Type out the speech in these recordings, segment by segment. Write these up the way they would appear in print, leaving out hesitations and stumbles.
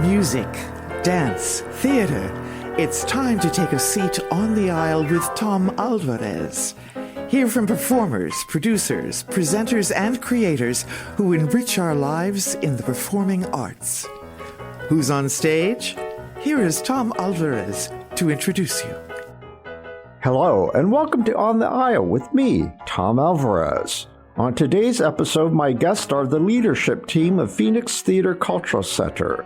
Music, dance, theater. It's time to take a seat on the aisle with Tom Alvarez. Hear from performers, producers, presenters, and creators who enrich our lives in the performing arts. Who's on stage? Here is Tom Alvarez to introduce you. Hello, and welcome to On the Aisle with me, Tom Alvarez. On today's episode, my guests are the leadership team of Phoenix Theater Cultural Center.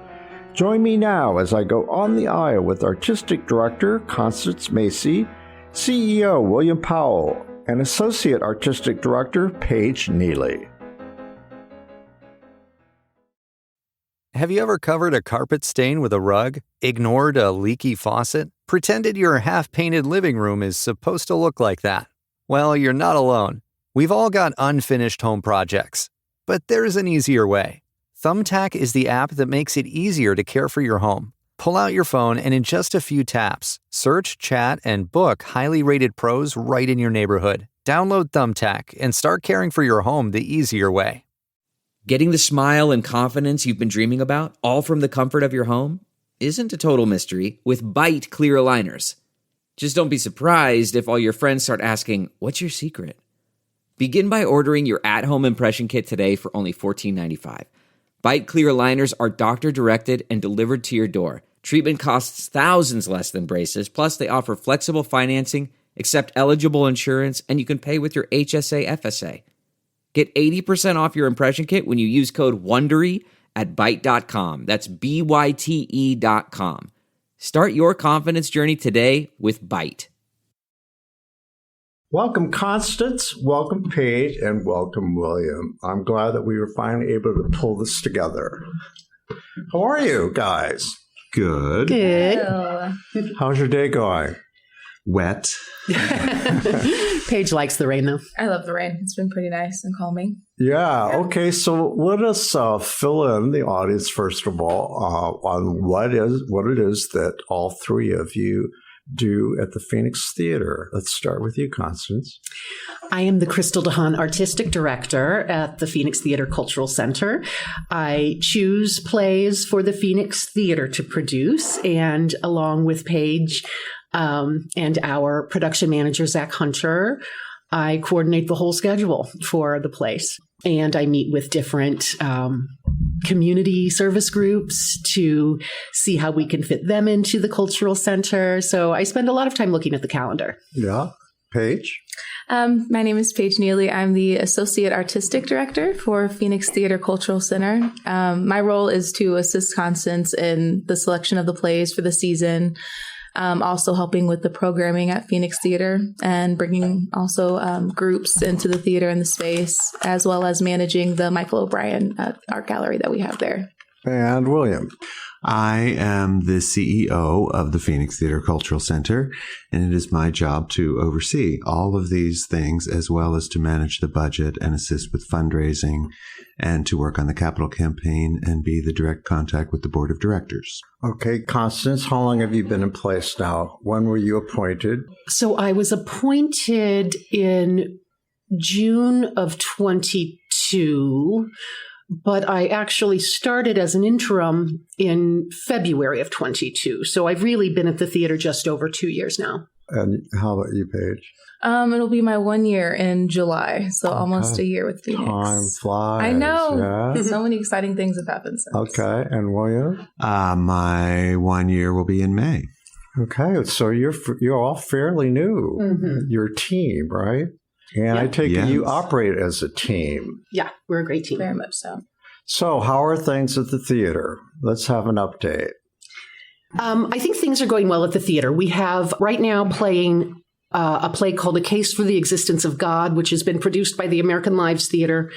Join me now as I go on the aisle with Artistic Director Constance Macy, CEO William Powell, and Associate Artistic Director Paige Neely. Have you ever covered a carpet stain with a rug, ignored a leaky faucet, pretended your half-painted living room is supposed to look like that? Well, you're not alone. We've all got unfinished home projects. But there's an easier way. Thumbtack is the app that makes it easier to care for your home. Pull out your phone and in just a few taps, search, chat, and book highly rated pros right in your neighborhood. Download Thumbtack and start caring for your home the easier way. Getting the smile and confidence you've been dreaming about, all from the comfort of your home, isn't a total mystery with Byte clear aligners. Just don't be surprised if all your friends start asking, "What's your secret?" Begin by ordering your at-home impression kit today for only $14.95. Byte clear aligners are doctor-directed and delivered to your door. Treatment costs thousands less than braces, plus they offer flexible financing, accept eligible insurance, and you can pay with your HSA FSA. Get 80% off your impression kit when you use code WONDERY at Byte.com. That's BYTE.com. Start your confidence journey today with Byte. Welcome, Constance, welcome, Paige, and welcome, William. I'm glad that we were finally able to pull this together. How are you guys? Good. Good. How's your day going? Wet. Paige likes the rain, though. I love the rain. It's been pretty nice and calming. Yeah. Okay. So let us fill in the audience first of all on what it is that all three of you do at the Phoenix Theater. Let's start with you, Constance. I am the Crystal DeHaan Artistic Director at the Phoenix Theater Cultural Center. I choose plays for the Phoenix Theater to produce, and along with Paige and our production manager, Zach Hunter, I coordinate the whole schedule for the place. And I meet with different community service groups to see how we can fit them into the cultural center. So I spend a lot of time looking at the calendar. Yeah. Paige? My name is Paige Neely. I'm the Associate Artistic Director for Phoenix Theater Cultural Center. My role is to assist Constance in the selection of the plays for the season, also helping with the programming at Phoenix Theater and bringing also groups into the theater and the space, as well as managing the Michael O'Brien art gallery that we have there. And William. I am the CEO of the Phoenix Theater Cultural Center, and it is my job to oversee all of these things, as well as to manage the budget and assist with fundraising and to work on the capital campaign and be the direct contact with the board of directors. Okay, Constance, how long have you been in place now? When were you appointed? So I was appointed in June of 22. But I actually started as an interim in February of 22. So I've really been at the theater just over 2 years now. And how about you, Paige? It'll be my 1 year in July, so almost a year with Phoenix. Time flies. I know. Yeah. So many exciting things have happened since. Okay, and William? My 1 year will be in May. Okay, so you're all fairly new. Mm-hmm. Your team, right? And Yeah. I take it you Yes. operate as a team. Yeah, we're a great team. Very much so. So how are things at the theater? Let's have an update. I think things are going well at the theater. We have right now playing a play called A Case for the Existence of God, which has been produced by the American Lives Theater.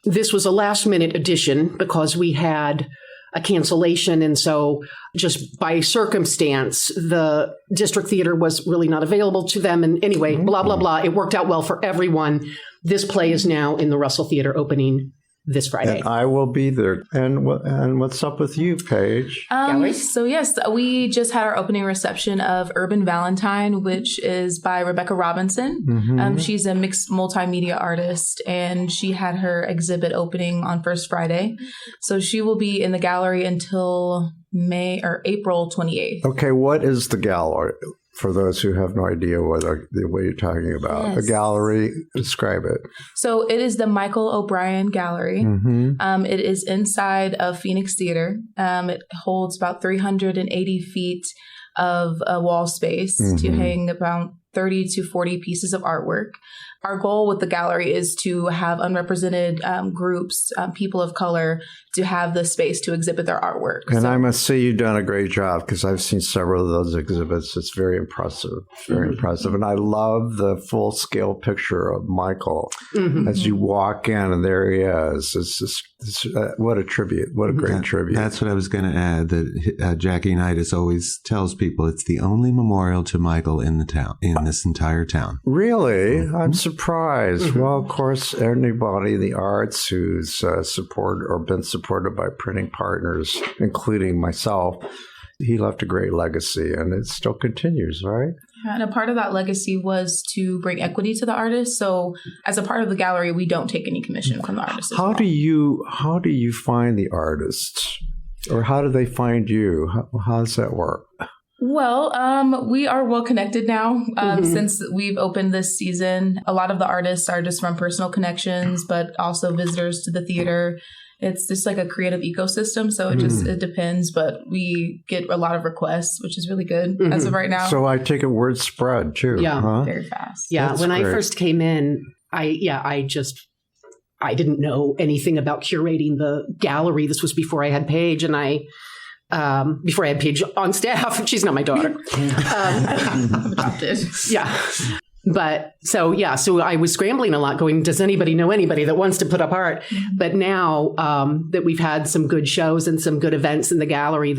This was a last-minute addition because we had a cancellation, and so just by circumstance, the district theater was really not available to them. And anyway, blah, blah, blah. It worked out well for everyone. This play is now in the Russell Theater opening this Friday. And I will be there. And what's up with you, Paige? So yes, we just had our opening reception of Urban Valentine, which is by Rebecca Robinson. Mm-hmm. She's a mixed multimedia artist, and she had her exhibit opening on First Friday. So she will be in the gallery until April 28th. Okay, what is the gallery? For those who have no idea what you're talking about, Yes. The gallery, describe it. So it is the Michael O'Brien Gallery. Mm-hmm. It is inside of Phoenix Theater. It holds about 380 feet of wall space to hang about 30 to 40 pieces of artwork. Our goal with the gallery is to have unrepresented groups, people of color, to have the space to exhibit their artwork. And I must say you've done a great job because I've seen several of those exhibits. It's very impressive. Very impressive. And I love the full-scale picture of Michael as you walk in, and there he is. It's just, what a tribute. What a great tribute. That's what I was going to add, that Jackie Knightis always tells people it's the only memorial to Michael in the town, in this entire town. Really? I'm surprised. Well, of course, anybody in the arts who's supported or been supported by printing partners, including myself, he left a great legacy, and it still continues, right? Yeah, and a part of that legacy was to bring equity to the artists. So as a part of the gallery, we don't take any commission from the artists. How do you find the artists? Or how do they find you? How does that work? Well, we are well connected now. Since we've opened this season, a lot of the artists are just from personal connections, but also visitors to the theater. It's just like a creative ecosystem. So it depends, but we get a lot of requests, which is really good as of right now. So I take it word spread too. Yeah. Huh? Very fast. Yeah. That's when great. I first came in, I didn't know anything about curating the gallery. This was before I had Paige, and before I had Paige on staff. She's not my daughter. Adopted. Yeah. But so I was scrambling a lot going, does anybody know anybody that wants to put up art? But now that we've had some good shows and some good events in the gallery,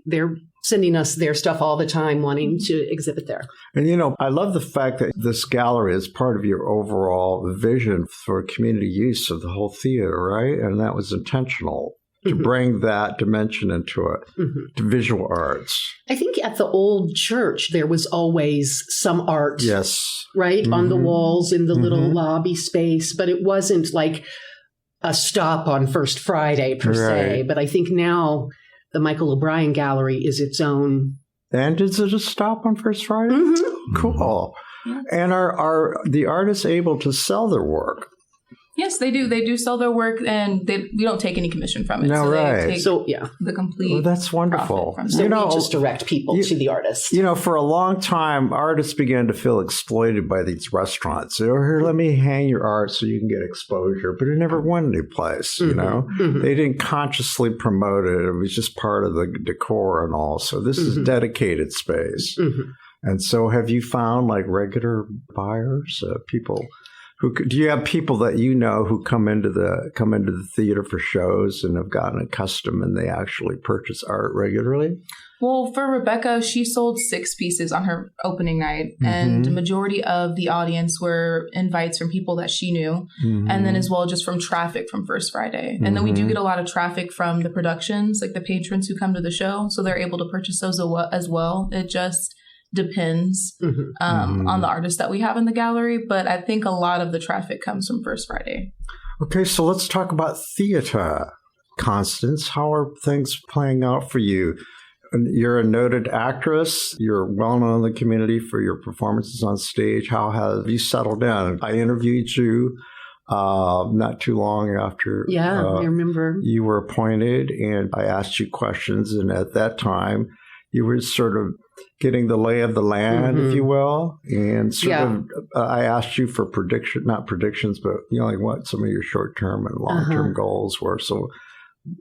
they're sending us their stuff all the time, wanting to exhibit there. And, I love the fact that this gallery is part of your overall vision for community use of the whole theater, right? And that was intentional. To bring that dimension into it, to visual arts. I think at the old church, there was always some art. Yes. Right? On the walls in the little lobby space. But it wasn't like a stop on First Friday per se. But I think now the Michael O'Brien Gallery is its own. And is it a stop on First Friday? Cool. Yeah. And are the artists able to sell their work? Yes, they do. They do sell their work, and we don't take any commission from it. No, so right. They take the complete. Well, that's wonderful. So we just direct people to the artists. For a long time, artists began to feel exploited by these restaurants. Here, let me hang your art so you can get exposure. But it never went anyplace, They didn't consciously promote it. It was just part of the decor and all. So this is dedicated space. And so have you found like regular buyers, people? Do you have people that who come into the theater for shows and have gotten accustomed and they actually purchase art regularly? Well, for Rebecca, she sold 6 pieces on her opening night, and the majority of the audience were invites from people that she knew, and then as well just from traffic from First Friday. And then we do get a lot of traffic from the productions, like the patrons who come to the show, so they're able to purchase those as well. It just depends on the artists that we have in the gallery, but I think a lot of the traffic comes from First Friday. Okay, so let's talk about theater. Constance, how are things playing out for you? You're a noted actress. You're well known in the community for your performances on stage. How have you settled in? I interviewed you not too long after I remember you were appointed, and I asked you questions, and at that time you were sort of getting the lay of the land, if you will. And I asked you for not predictions, but what some of your short-term and long-term goals were. So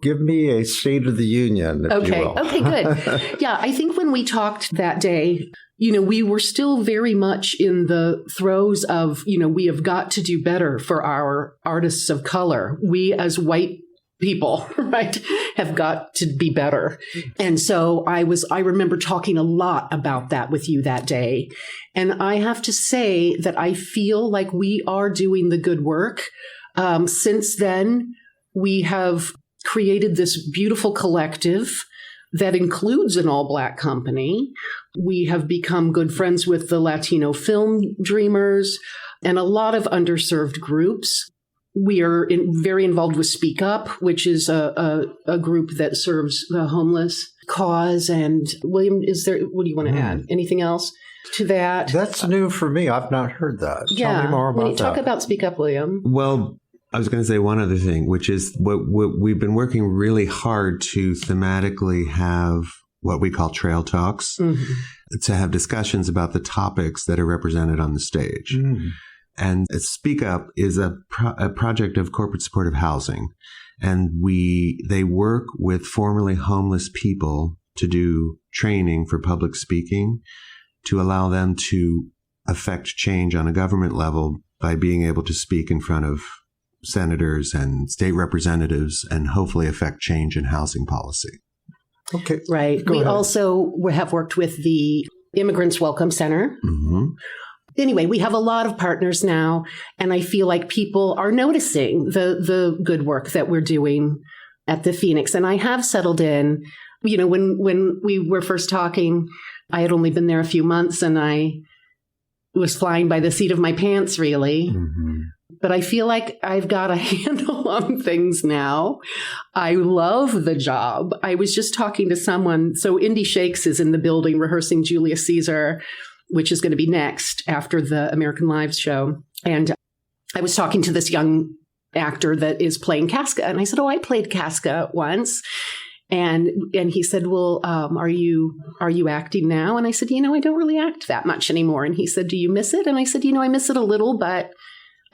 give me a state of the union, if you will. Okay, good. Yeah, I think when we talked that day, we were still very much in the throes of, we have got to do better for our artists of color. We as white people, right, have got to be better. And so I remember talking a lot about that with you that day. And I have to say that I feel like we are doing the good work. Since then, we have created this beautiful collective that includes an all-Black company. We have become good friends with the Latino film dreamers and a lot of underserved groups. We are very involved with Speak Up, which is a group that serves the homeless. cause. And William, what do you want to add? Anything else to that? That's new for me. I've not heard that. Yeah. Tell me more about when you that. talk about Speak Up, William. Well, I was going to say one other thing, which is what we've been working really hard to thematically have what we call trail talks, to have discussions about the topics that are represented on the stage. And Speak Up is a project of corporate supportive housing. And they work with formerly homeless people to do training for public speaking, to allow them to affect change on a government level by being able to speak in front of senators and state representatives and hopefully affect change in housing policy. Okay. Right. We also have worked with the Immigrants Welcome Center. Anyway, we have a lot of partners now, and I feel like people are noticing the good work that we're doing at the Phoenix. And I have settled in. You know, when we were first talking, I had only been there a few months, and I was flying by the seat of my pants, really. But I feel like I've got a handle on things now. I love the job. I was just talking to someone. So Indy Shakes is in the building rehearsing Julius Caesar, which is going to be next after the American Lives show. And I was talking to this young actor that is playing Casca. And I said, I played Casca once. And he said, well, are you acting now? And I said, I don't really act that much anymore. And he said, do you miss it? And I said, I miss it a little, but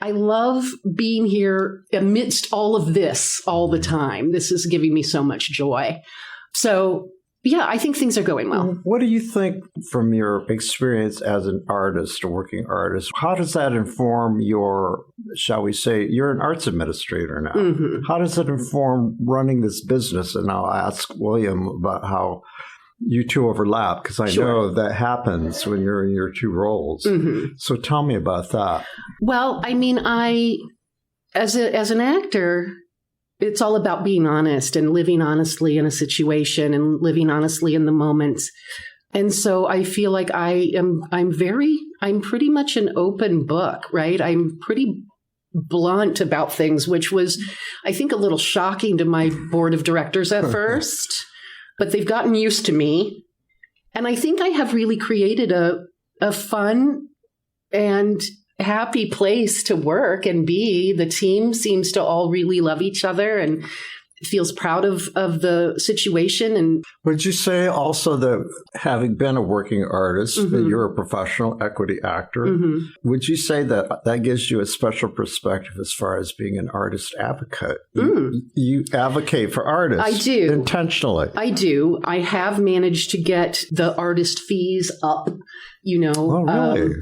I love being here amidst all of this all the time. This is giving me so much joy. So, yeah, I think things are going well. What do you think from your experience as an artist, a working artist? How does that inform your, shall we say, you're an arts administrator now. How does it inform running this business? And I'll ask William about how you two overlap, because I know that happens when you're in your two roles. So tell me about that. Well, I mean, as an actor, it's all about being honest and living honestly in a situation and living honestly in the moment. And so I feel like I'm pretty much an open book, right? I'm pretty blunt about things, which was, I think, a little shocking to my board of directors at first. But they've gotten used to me. And I think I have really created a fun and happy place to work and be. The team seems to all really love each other and feels proud of the situation. And would you say also that having been a working artist, that you're a professional equity actor, would you say that gives you a special perspective as far as being an artist advocate? You advocate for artists. I do. Intentionally. I do. I have managed to get the artist fees up, Oh, really?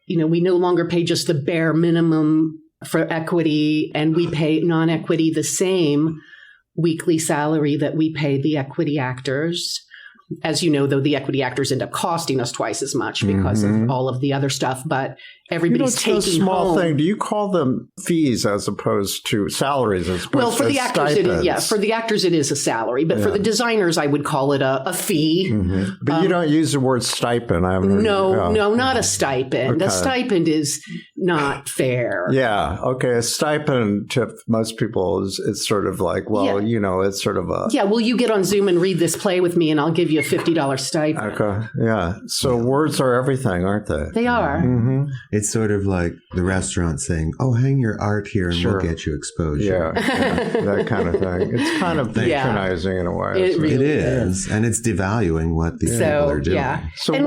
We no longer pay just the bare minimum for equity, and we pay non-equity the same weekly salary that we pay the equity actors. As you know, though, the equity actors end up costing us twice as much because of all of the other stuff, but everybody's taking a small home. thing. Do you call them fees as opposed to salaries? Well, for the actors, for the actors, it is a salary, but for the designers, I would call it a fee. But you don't use the word stipend. No, not a stipend. Okay. A stipend is not fair. Yeah. Okay. A stipend to most people is sort of like, it's sort of a... Yeah. Will you get on Zoom and read this play with me and I'll give you a $50 stipend? Okay. Yeah. So words are everything, aren't they? They are. It's sort of like the restaurant saying, hang your art here and we'll get you exposure. Yeah, that kind of thing. It's kind of patronizing in a way. It really is. And it's devaluing what these people are doing. Yeah. So and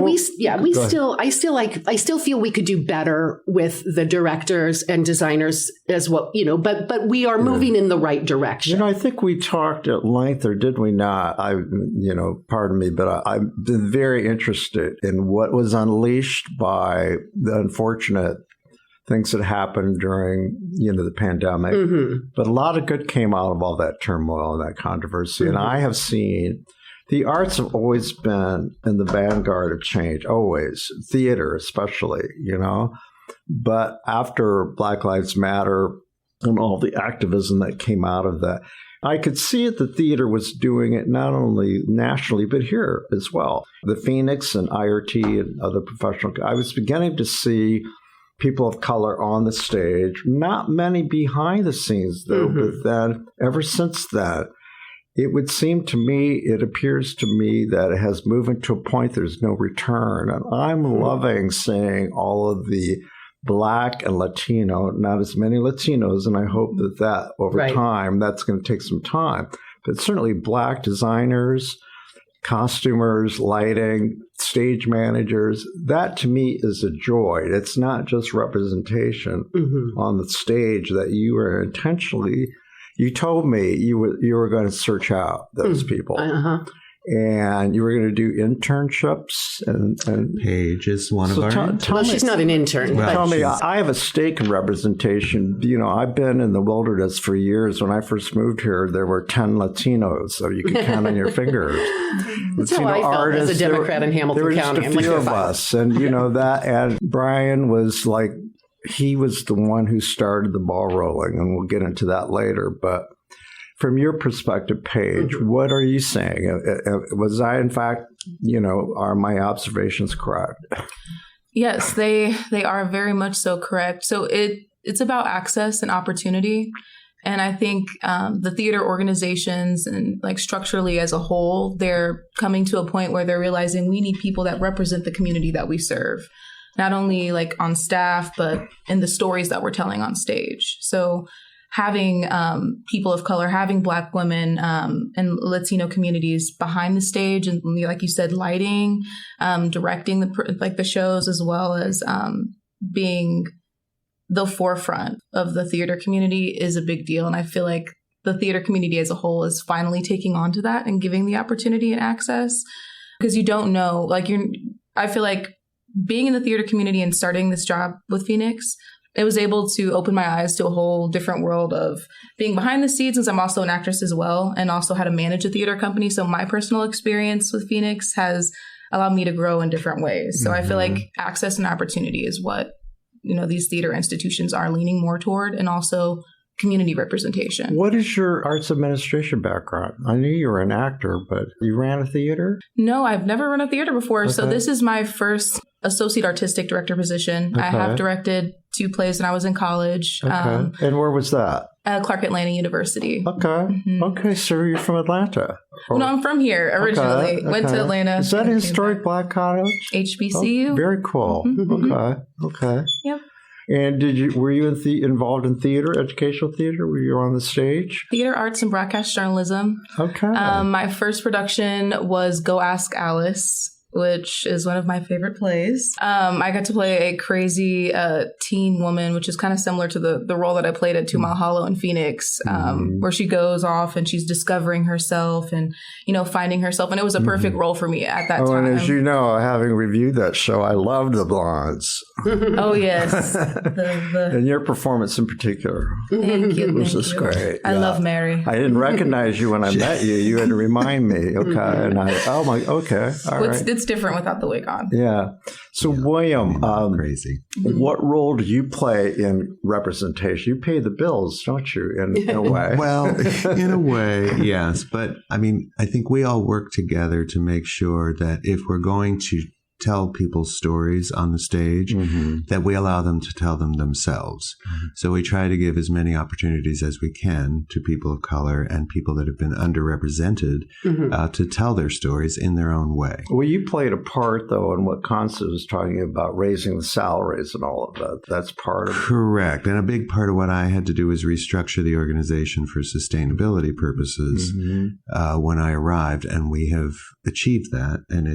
I still feel we could do better with the directors and designers as well, but we are moving in the right direction. I think we talked at length, or did we not? Pardon me, but I've been very interested in what was unleashed by the unfortunate things that happened during, the pandemic. But a lot of good came out of all that turmoil and that controversy. And I have seen the arts have always been in the vanguard of change, always. Theater especially, But after Black Lives Matter and all the activism that came out of that, I could see it. The theater was doing it not only nationally, but here as well. The Phoenix and IRT and other professional, I was beginning to see people of color on the stage, not many behind the scenes, though, but then ever since that. it would seem to me, it appears to me that it has moved to a point there's no return. And I'm loving seeing all of the Black and Latino, not as many Latinos, and I hope that over time, that's going to take some time. But certainly Black designers, costumers, lighting, stage managers, that to me is a joy. It's not just representation on the stage that you are intentionally, you told me you were going to search out those people. And you were going to do internships. And Paige is one of our interns. Well, she's not an intern. Well, tell me, I have a stake in representation. You know, I've been in the wilderness for years. When I first moved here, there were 10 Latinos, so you could count on your fingers. That's how I felt as a Democrat in Hamilton County. There were just a few of us. And, you know, and Brian was like, he was the one who started the ball rolling, and we'll get into that later. But from your perspective, Paige, what are you saying? Was I, in fact, you know, are my observations correct? Yes, they are very much so correct. So it's about access and opportunity. And I think the theater organizations and like structurally as a whole, they're coming to a point where they're realizing we need people that represent the community that we serve, not only like on staff, but in the stories that we're telling on stage. So having people of color, having Black women and Latino communities behind the stage, and like you said, lighting, directing the shows, as well as being the forefront of the theater community is a big deal. And I feel like the theater community as a whole is finally taking on to that and giving the opportunity and access, because you don't know, like I feel like being in the theater community and starting this job with Phoenix, it was able to open my eyes to a whole different world of being behind the scenes, since I'm also an actress as well, and also how to manage a theater company. So my personal experience with Phoenix has allowed me to grow in different ways. So I feel like access and opportunity is what, you know, these theater institutions are leaning more toward, and also community representation. What is your arts administration background? I knew you were an actor, but you ran a theater? No, I've never run a theater before. Okay. So this is my first associate artistic director position. Okay. I have directed 2 plays when I was in college. Okay. And where was that? Clark Atlanta University. Okay. Okay, so you're from Atlanta. No, I'm from here originally. Okay. Went to Atlanta. Is that a historic Black college? HBCU. Oh, very cool. Okay. Yep. And were you involved in theater, educational theater? Were you on the stage? Theater arts and broadcast journalism. Okay. My first production was Go Ask Alice, which is one of my favorite plays. I got to play a crazy teen woman, which is kind of similar to the role that I played at 2 Mile Hollow in Phoenix, where she goes off and she's discovering herself and, you know, finding herself. And it was a perfect role for me at that time. And as you know, having reviewed that show, I loved the blondes. Oh, yes. And your performance in particular. Thank you. Was just great. I love Mary. I didn't recognize you when I met you. You had to remind me. Okay. And all right. It's different without the wig on. Yeah. So, William, crazy. What role do you play in representation? You pay the bills, don't you, in a way? Well, in a way, yes. But, I mean, I think we all work together to make sure that if we're going to tell people's stories on the stage, that we allow them to tell them themselves. So we try to give as many opportunities as we can to people of color and people that have been underrepresented to tell their stories in their own way. Well, you played a part, though, in what Constance was talking about, raising the salaries and all of that. That's part of it. Correct. And a big part of what I had to do was restructure the organization for sustainability purposes when I arrived. And we have achieved that. And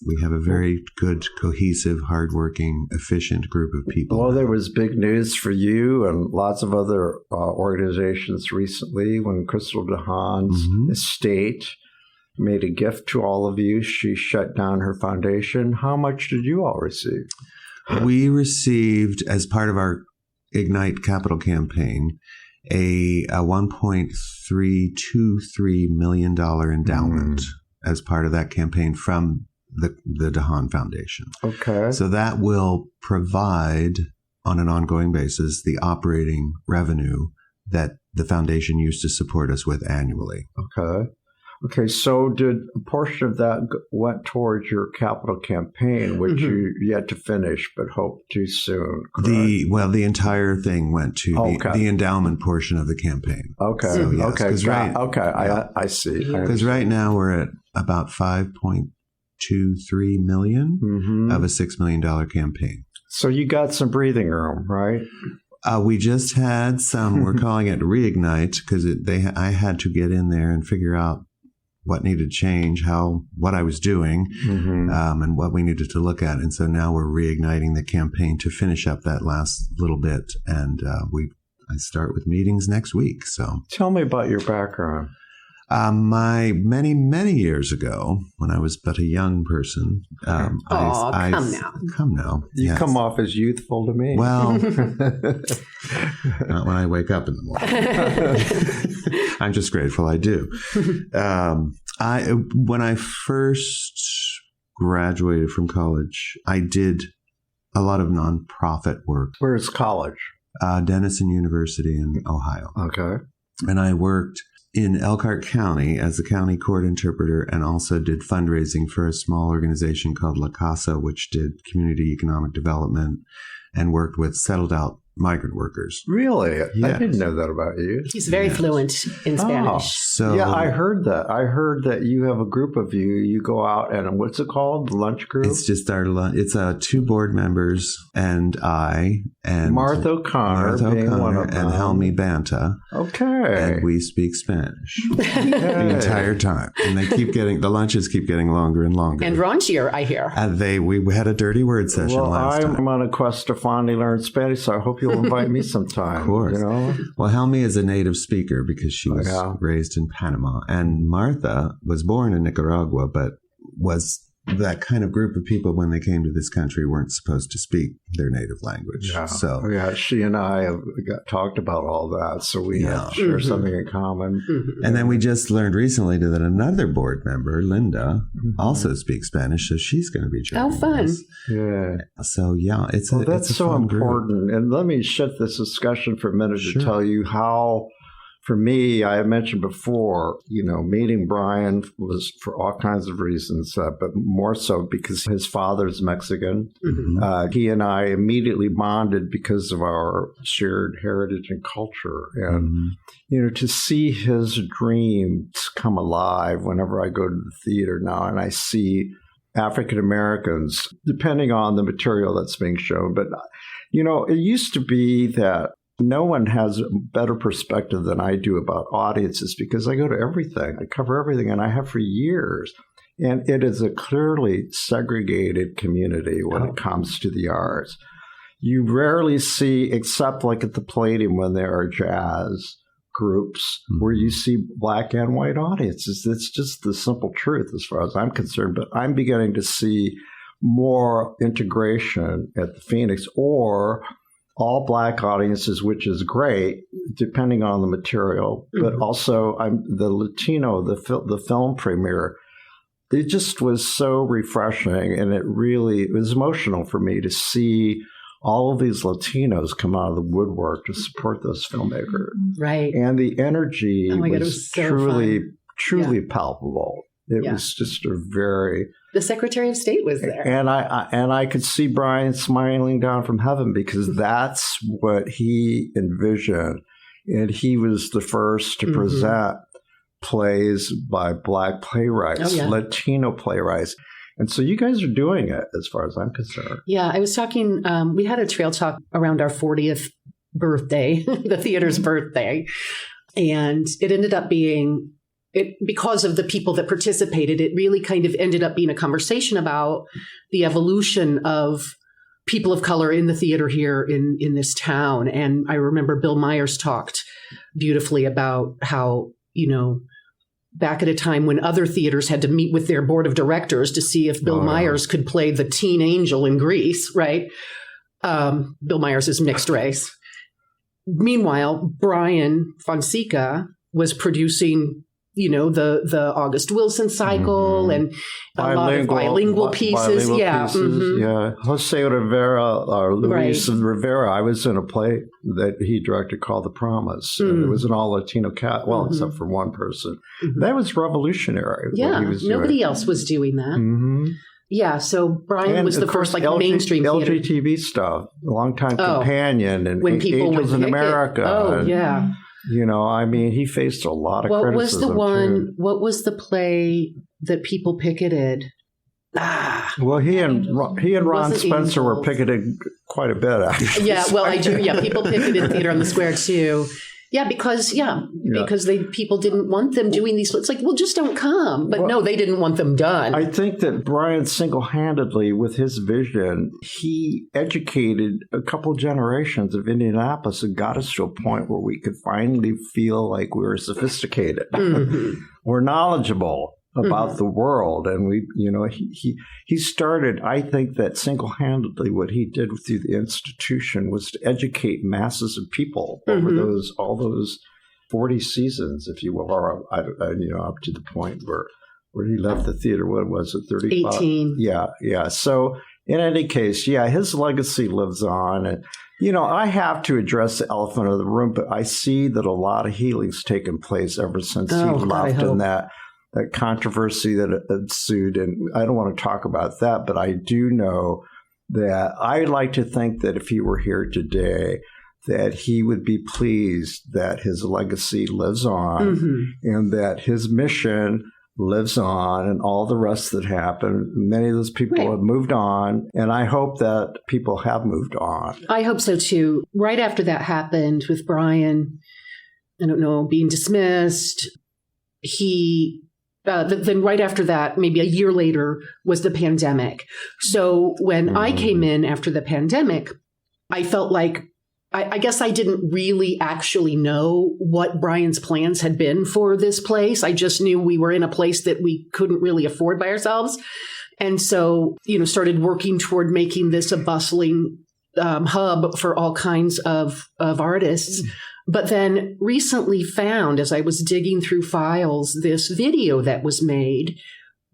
we have a very good, cohesive, hardworking, efficient group of people. Well, there was big news for you and lots of other organizations recently when Crystal DeHaan's estate made a gift to all of you. She shut down her foundation. How much did you all receive? We received, as part of our Ignite Capital campaign, a $1.323 million endowment as part of that campaign from the DeHaan Foundation. Okay. So that will provide, on an ongoing basis, the operating revenue that the foundation used to support us with annually. Okay. Okay, so did a portion of that went towards your capital campaign, which you yet to finish but hope to soon? Correct? The entire thing went to the endowment portion of the campaign. Okay, so, yes, I see. Because right now we're at about 5.23 million of a $6 million campaign. So you got some breathing room, right? We just had some. We're calling it Reignite because I had to get in there and figure out what needed to change, what I was doing, and what we needed to look at. And so now we're reigniting the campaign to finish up that last little bit. And I start with meetings next week. So tell me about your background. Many years ago, when I was but a young person, come now. You come off as youthful to me. Well, not when I wake up in the morning. I'm just grateful I do. When I first graduated from college, I did a lot of nonprofit work. Where's college? Denison University in Ohio. Okay. And I worked in Elkhart County as a county court interpreter and also did fundraising for a small organization called La Casa, which did community economic development and worked with settled out migrant workers. Really? Yes. I didn't know that about you. He's very fluent in Spanish. Yeah, I heard that. I heard that you have a group of you. You go out and what's it called? The lunch group? It's just our lunch. It's 2 board members and I and Martha O'Connor being one of them. And Helmi Banta. Okay. And we speak Spanish the entire time. And the lunches keep getting longer and longer. And raunchier, I hear. And we had a dirty word session last time. I'm on a quest to finally learn Spanish, so I hope you'll invite me sometime. Of course. You know? Well, Helmi is a native speaker because she was raised in Panama. And Martha was born in Nicaragua, but was that kind of group of people when they came to this country weren't supposed to speak their native language. Yeah. So she and I have talked about all that, so we have share something in common. And then we just learned recently that another board member, Linda, also speaks Spanish, so she's going to be joining fun. us. Yeah. So that's so important. Group. And let me shift this discussion for a minute to tell you how. For me, I mentioned before, meeting Brian was for all kinds of reasons, but more so because his father's Mexican. He and I immediately bonded because of our shared heritage and culture. And, to see his dreams come alive whenever I go to the theater now and I see African Americans, depending on the material that's being shown. But, it used to be that no one has a better perspective than I do about audiences because I go to everything. I cover everything, and I have for years. And it is a clearly segregated community when it comes to the arts. You rarely see, except like at the Palladium when there are jazz groups, where you see black and white audiences. It's just the simple truth as far as I'm concerned. But I'm beginning to see more integration at the Phoenix or all black audiences, which is great, depending on the material. But also, the Latino, the film premiere, it just was so refreshing, and it was emotional for me to see all of these Latinos come out of the woodwork to support those filmmakers. Right. And the energy was so truly palpable. It was just a very... The Secretary of State was there. And I could see Brian smiling down from heaven because that's what he envisioned. And he was the first to present plays by Black playwrights, Latino playwrights. And so you guys are doing it as far as I'm concerned. Yeah, I was talking, we had a trail talk around our 40th birthday, the theater's birthday. And it ended up being... because of the people that participated, it really kind of ended up being a conversation about the evolution of people of color in the theater here in this town. And I remember Bill Myers talked beautifully about how, back at a time when other theaters had to meet with their board of directors to see if Bill Myers could play the teen angel in Grease, right? Bill Myers is mixed race. Meanwhile, Brian Fonseca was producing the August Wilson cycle and a lot of bilingual pieces. Yeah. Jose Rivera, or Luis Rivera. I was in a play that he directed called The Promise. And it was an all Latino cast, except for one person. That was revolutionary. Yeah, nobody else was doing that. Yeah, so Brian was the first mainstream theater. LGTB stuff, longtime companion, and when people Angels in America. He faced a lot of criticism. What was the play that people picketed? Well, he and Ron Spencer were picketed quite a bit, actually. Yeah, well, I do. Yeah, people picketed Theater on the Square too. Yeah, because people didn't want them doing these. It's like, well, just don't come. But no, they didn't want them done. I think that Brian single-handedly, with his vision, he educated a couple generations of Indianapolis and got us to a point where we could finally feel like we were sophisticated. We're knowledgeable about the world. And he started, I think that single-handedly what he did through the institution was to educate masses of people over all those 40 seasons, if you will, or up to the point where he left the theater. What was it, 35? 18. Yeah. So in any case, his legacy lives on. And, I have to address the elephant in the room, but I see that a lot of healing's taken place ever since he left, and that controversy that ensued. And I don't want to talk about that, but I do know that I'd like to think that if he were here today, that he would be pleased that his legacy lives on and that his mission lives on, and all the rest that happened. Many of those people have moved on, and I hope that people have moved on. I hope so too. Right after that happened with Brian, being dismissed, then right after that, maybe a year later, was the pandemic. So when I came in after the pandemic, I felt like, I guess I didn't really actually know what Brian's plans had been for this place. I just knew we were in a place that we couldn't really afford by ourselves. And so, started working toward making this a bustling hub for all kinds of artists. But then recently found, as I was digging through files, this video that was made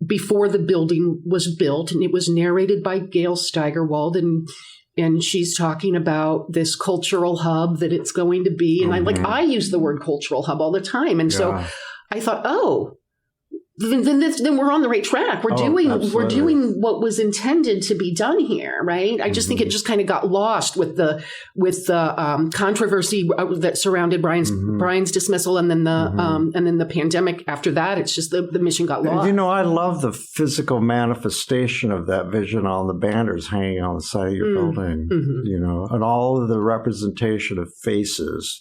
before the building was built, and it was narrated by Gail Steigerwald, and she's talking about this cultural hub that it's going to be. And I use the word cultural hub all the time. And so I thought, then we're on the right track. We're doing what was intended to be done here, right? I just think it just kind of got lost with the controversy that surrounded Brian's dismissal, and then the pandemic after that. It's just the mission got lost. I love the physical manifestation of that vision on the banners hanging on the side of your building. And all of the representation of faces,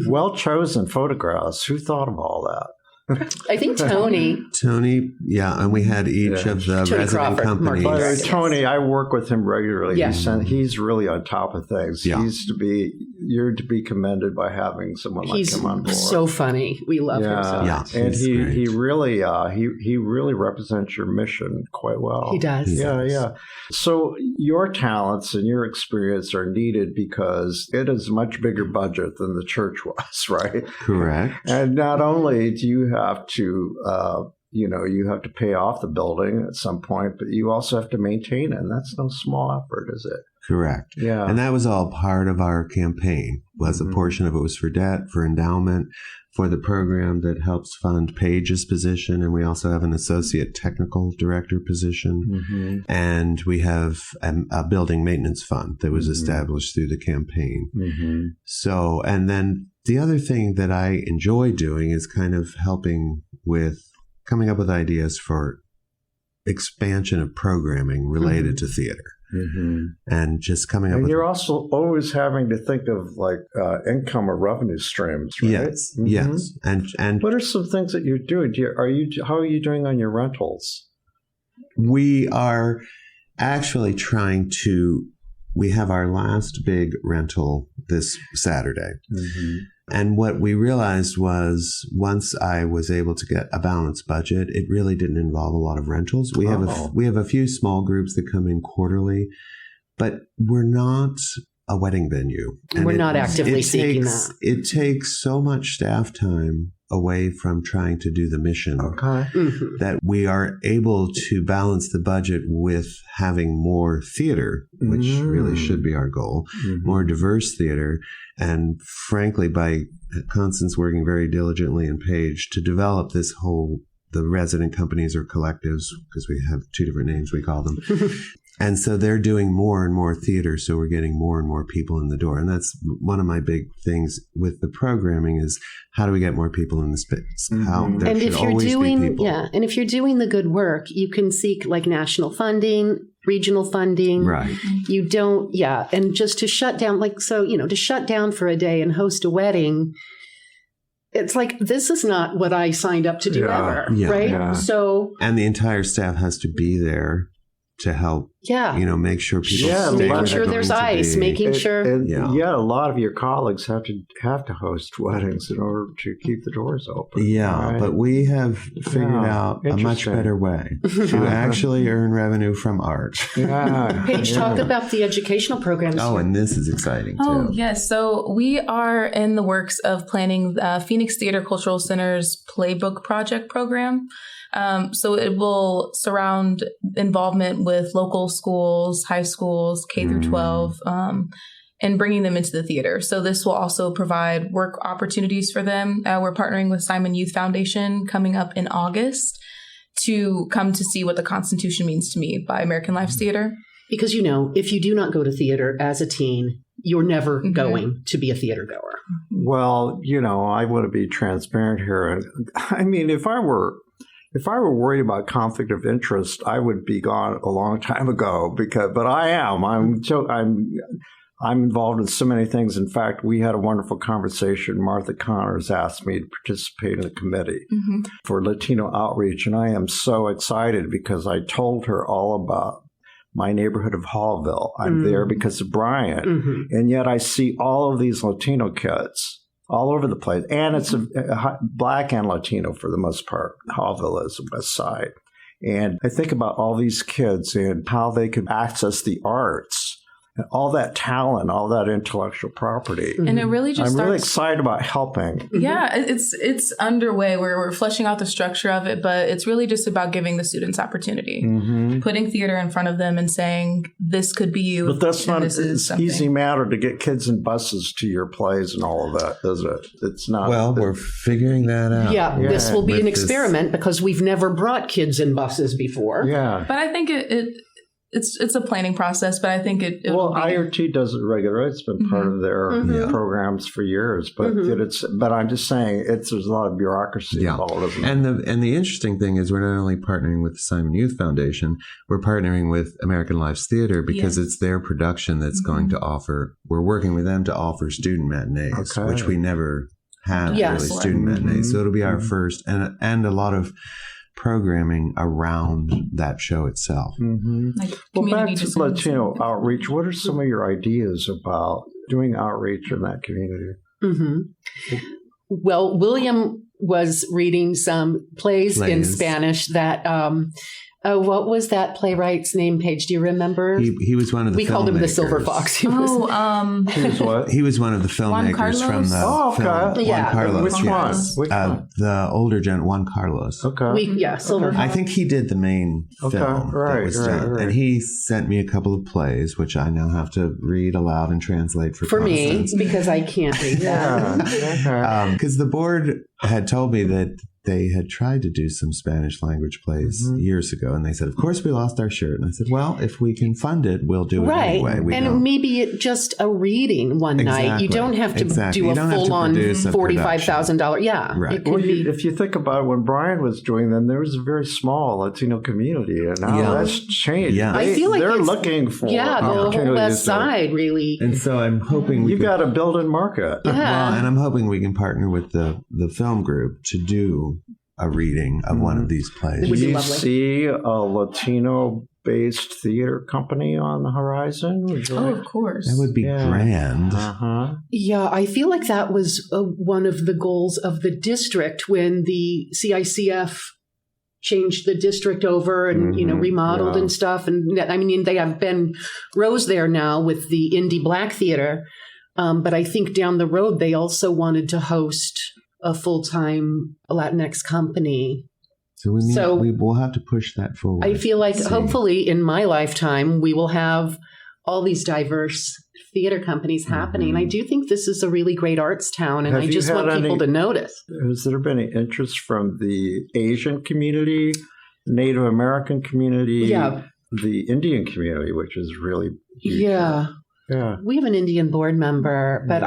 well chosen photographs. Who thought of all that? I think Tony, and we had each of the Tony resident Crawford, companies. Tony, I work with him regularly. Yeah. He's really on top of things. Yeah. You're to be commended by having someone like him on board. He's so funny. We love him so much. And he really represents your mission quite well. He does. Yeah. So your talents and your experience are needed because it is a much bigger budget than the church was, right? Correct. And not only do you have to you have to pay off the building at some point, but you also have to maintain it, and that's no small effort, is it? Correct. Yeah. And that was all part of our campaign. Was a portion of it was for debt, for endowment, for the program that helps fund Paige's position, and we also have an associate technical director position, and we have a building maintenance fund that was established through the campaign. So, and then the other thing that I enjoy doing is kind of helping with coming up with ideas for expansion of programming related to theater. And just coming up with... you're also always having to think of income or revenue streams, right? Yes. And what are some things that you're doing? How are you doing on your rentals? We are actually trying to... We have our last big rental this Saturday. And what we realized was once I was able to get a balanced budget, it really didn't involve a lot of rentals. We have a few small groups that come in quarterly, but we're not a wedding venue. And we're not actively seeking that. It takes so much staff time away from trying to do the mission. Okay. That we are able to balance the budget with having more theater, which really should be our goal, more diverse theater. And frankly, by Constance working very diligently and Paige to develop this whole, the resident companies or collectives, because we have two different names we call them. And so they're doing more and more theater, so we're getting more and more people in the door. And that's one of my big things with the programming is how do we get more people in the space? How there And should if you're always doing, be people. and if you're doing the good work, you can seek like national funding, regional funding. Right. You don't, and just to shut down, to shut down for a day and host a wedding, it's like, this is not what I signed up to do ever, right? Yeah. So, And the entire staff has to be there to help, make sure people stay making where sure they're there's going to ice, be. making sure. A lot of your colleagues have to host weddings in order to keep the doors open. Yeah, right? but we have figured out a much better way to actually earn revenue from art. Paige, talk about the educational programs. Oh, and this is exciting too. Oh, yes. So we are in the works of planning Phoenix Theater Cultural Center's Playbook Project program. So it will surround involvement with local schools, high schools, K through 12, and bringing them into the theater. So this will also provide work opportunities for them. We're partnering with Simon Youth Foundation coming up in August to come to see what the Constitution means to me by American Lives Theater. Because, if you do not go to theater as a teen, you're never going to be a theater goer. Well, I want to be transparent here. I mean, if I were worried about conflict of interest, I would be gone a long time ago. But I am. I'm involved in so many things. In fact, we had a wonderful conversation. Martha Connors asked me to participate in the committee for Latino outreach, and I am so excited because I told her all about my neighborhood of Hallville. I'm there because of Brian, and yet I see all of these Latino kids all over the place. And it's a Black and Latino for the most part. Hallville is the West Side. And I think about all these kids and how they could access the arts and all that talent, all that intellectual property. And it really just I'm really excited about helping. Yeah, it's underway. We're fleshing out the structure of it, but it's really just about giving the students opportunity, putting theater in front of them and saying, this could be you. But that's not an easy matter to get kids in buses to your plays and all of that, is it? It's not. Well, we're figuring that out. Yeah, this will be an experiment because we've never brought kids in buses before. Yeah. But I think it's a planning process, but I think it well, IRT does it regularly. It's been part of their programs for years, but but I'm just saying there's a lot of bureaucracy involved, isn't it? And the interesting thing is we're not only partnering with the Simon Youth Foundation, we're partnering with American Lives Theater because it's their production that's going to offer. We're working with them to offer student matinees, which we never have really student matinees. So it'll be our first and a lot of programming around that show itself. Well, back to Latino outreach, what are some of your ideas about doing outreach in that community? Well, William was reading some plays in Spanish that what was that playwright's name, Paige? Do you remember? He was one of the We called him the Silver Fox. He was what? He was one of the filmmakers from the film. Juan Carlos. Which one? Which one? The older Juan Carlos. Okay. Silver Fox. I think he did the main film that was done. And he sent me a couple of plays, which I now have to read aloud and translate for Constance. Me, because I can't read that. Because the board had told me that they had tried to do some Spanish language plays years ago. And they said, of course, we lost our shirt. And I said, well, if we can fund it, we'll do it anyway. Maybe it just a reading one night. You don't have to do a full-on $45,000. Yeah. Right. If you think about it, when Brian was doing them, there was a very small Latino community. And now that's changed. Yeah. I feel like they're looking for the whole West Side, really. And so I'm hoping you've got a built-in market. Yeah. Well, and I'm hoping we can partner with the film group to do a reading of one of these plays. It would Do be you lovely. see a Latino-based theater company on the horizon? Oh, of course. That would be grand. Yeah, I feel like that was one of the goals of the district when the CICF changed the district over and remodeled and stuff. And I mean, they have Ben Rose there now with the Indie Black Theater. But I think down the road they also wanted to host a full-time Latinx company. So we will have to push that forward. I feel like hopefully in my lifetime, we will have all these diverse theater companies happening. I do think this is a really great arts town, and I just want people to notice. Has there been any interest from the Asian community, Native American community, the Indian community, which is really huge? Yeah. We have an Indian board member, but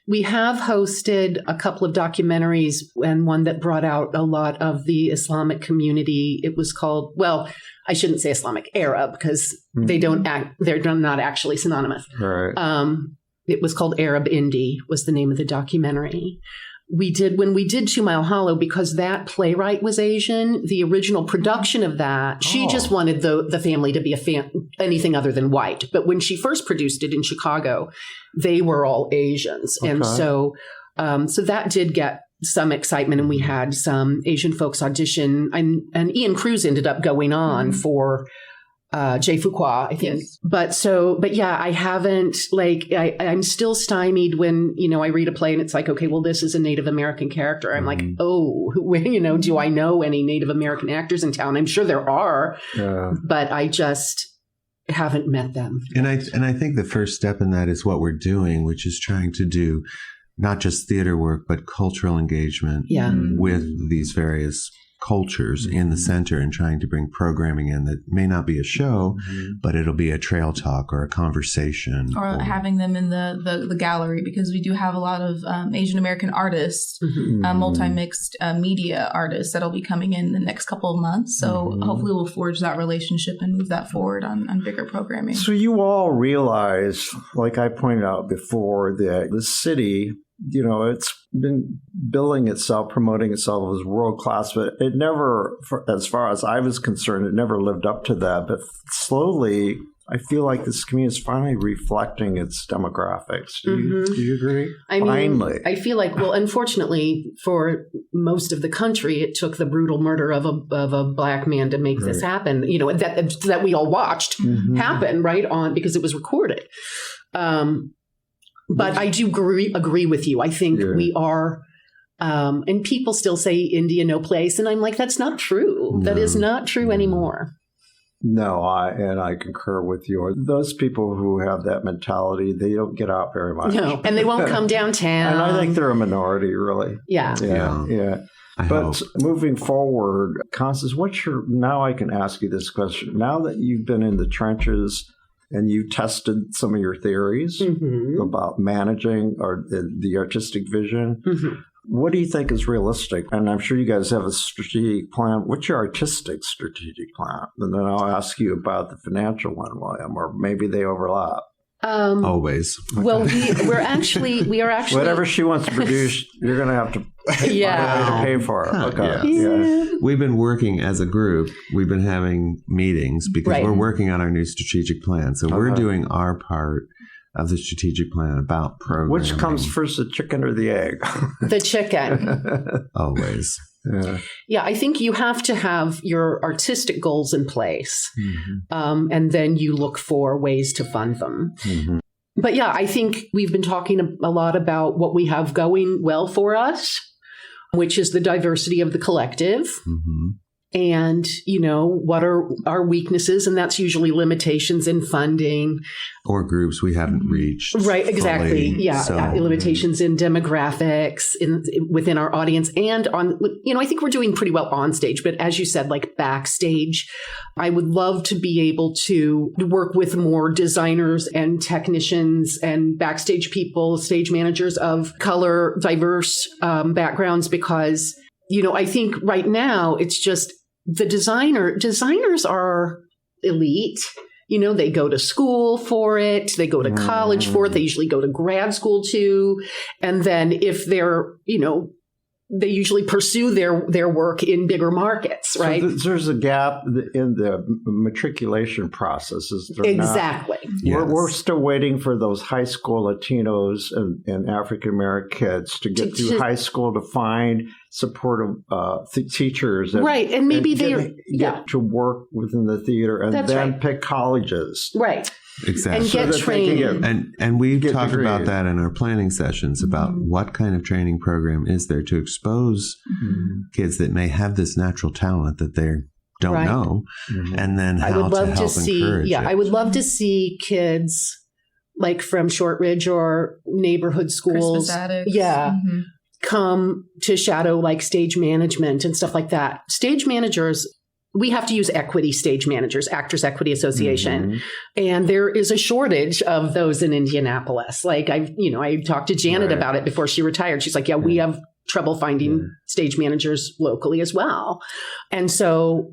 we have hosted a couple of documentaries, and one that brought out a lot of the Islamic community. It was called, well, I shouldn't say Islamic, Arab, because they're not actually synonymous. Right. It was called Arab Indie, was the name of the documentary. When we did 2 Mile Hollow, because that playwright was Asian, the original production of that, she just wanted the family to be anything other than white. But when she first produced it in Chicago, they were all Asians. Okay. And so that did get some excitement, and we had some Asian folks audition, and Ian Cruz ended up going on for Jay Fuqua, I think. Yes. But yeah, I haven't, I'm still stymied when, I read a play and it's like, okay, well, this is a Native American character. I'm like, oh, do I know any Native American actors in town? I'm sure there are, but I just haven't met them. And I think the first step in that is what we're doing, which is trying to do not just theater work, but cultural engagement with these various cultures in the center, and trying to bring programming in that may not be a show, but it'll be a trail talk or a conversation. Or having them in the gallery, because we do have a lot of Asian American artists, multi-mixed media artists that'll be coming in the next couple of months. So hopefully we'll forge that relationship and move that forward on bigger programming. So you all realize, like I pointed out before, that the city, it's been billing itself, promoting itself as world-class, but it never, as far as I was concerned, it never lived up to that. But slowly, I feel like this community is finally reflecting its demographics. Do you agree? Finally. I feel like, well, unfortunately, for most of the country, it took the brutal murder of a Black man to make this happen, that we all watched happen, right, because it was recorded. But I do agree with you. I think we are, and people still say India, no place. And I'm like, that's not true. That is not true anymore. No, I concur with you. Those people who have that mentality, they don't get out very much. No, and they won't come downtown. And I think they're a minority, really. Yeah. But moving forward, Constance, now I can ask you this question. Now that you've been in the trenches and you tested some of your theories about managing or the artistic vision, what do you think is realistic? And I'm sure you guys have a strategic plan. What's your artistic strategic plan? And then I'll ask you about the financial one, William, or maybe they overlap. Always. Well, we are actually whatever she wants to produce, you're going to have to pay for it. Okay. Yeah. We've been working as a group. We've been having meetings because we're working on our new strategic plan. So we're doing our part of the strategic plan about programming. Which comes first, the chicken or the egg? The chicken. Always. Yeah, I think you have to have your artistic goals in place, and then you look for ways to fund them. But yeah, I think we've been talking a lot about what we have going well for us, which is the diversity of the collective. And, what are our weaknesses? And that's usually limitations in funding. Or groups we haven't reached. Right, exactly. Fully. Yeah, limitations in demographics within our audience. And I think we're doing pretty well on stage. But as you said, like backstage, I would love to be able to work with more designers and technicians and backstage people, stage managers of color, diverse backgrounds, because I think right now it's just the designers are elite. They go to school for it. They go to college for it. They usually go to grad school too. And then if they're, they usually pursue their work in bigger markets, right? So there's a gap in the matriculation processes. Exactly. We're still waiting for those high school Latinos and African American kids to get through high school to find supportive teachers. Right. And maybe get to work within the theater and then pick colleges. Right. Exactly. And get trained. And we talk about that in our planning sessions about what kind of training program is there to expose kids that may have this natural talent that they don't know, and then how to help encourage it. I would love to see kids like from Shortridge or neighborhood schools, come to shadow like stage management and stuff like that. Stage managers, we have to use equity stage managers, Actors Equity Association. And there is a shortage of those in Indianapolis. Like I talked to Janet about it before she retired. She's like, we have trouble finding stage managers locally as well. And so,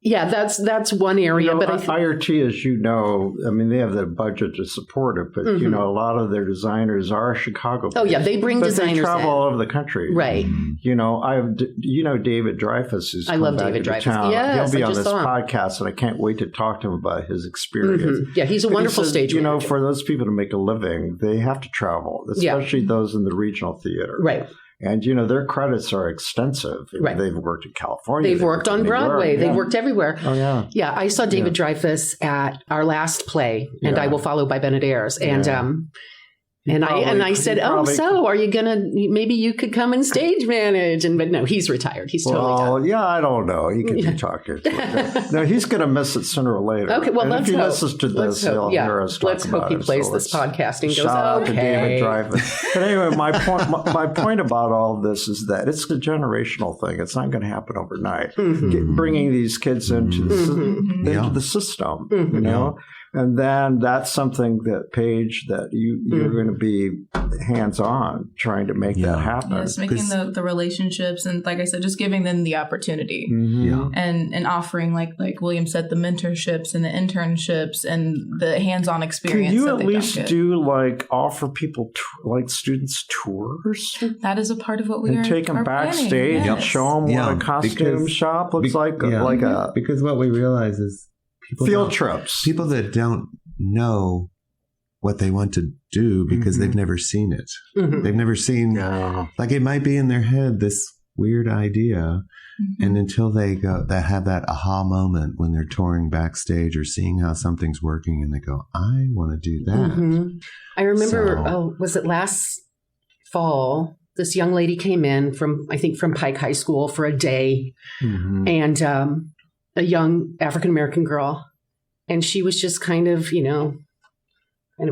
that's one area. But IRT, as you know, I mean, they have the budget to support it, but a lot of their designers are Chicago-based. Oh yeah, they bring designers. They travel all over the country, right? David Dreyfuss, who's I love David Dreyfuss. Town. Yes, he'll be on this podcast, and I can't wait to talk to him about his experience. Yeah, he's a wonderful stage manager. For those people to make a living, they have to travel, especially those in the regional theater, right? And, their credits are extensive. Right. They've worked in California. They've worked on Broadway. They've worked everywhere. Oh, yeah. Yeah, I saw David Dreyfuss at our last play, and I Will Follow by Bennett Ayers. And I said, so are you going to, maybe you could come and stage manage? But no, he's retired. He's totally done. Well, yeah, I don't know. He could be talking. No, he's going to miss it sooner or later. Okay, well, let's hope. If he listens to this, he'll hear us talk let's hope he plays this podcast and goes, shout out to David Dreyfuss. But anyway, my point about all this is that it's a generational thing. It's not going to happen overnight. Bringing these kids into the system, And then that's something that, Paige, that you're going to be hands-on trying to make that happen. Yes, making the relationships and, like I said, just giving them the opportunity and offering, like William said, the mentorships and the internships and the hands-on experience. Can you at least offer people, students tours? That is a part of what we and take them backstage and show them what a costume shop looks like. Because what we realize is field trips. People that don't know what they want to do because they've never seen it. They've never seen, it might be in their head, this weird idea. And until they have that aha moment when they're touring backstage or seeing how something's working and they go, I want to do that. I remember, was it last fall? This young lady came in from Pike High School for a day. And, a young African-American girl. And she was just kind of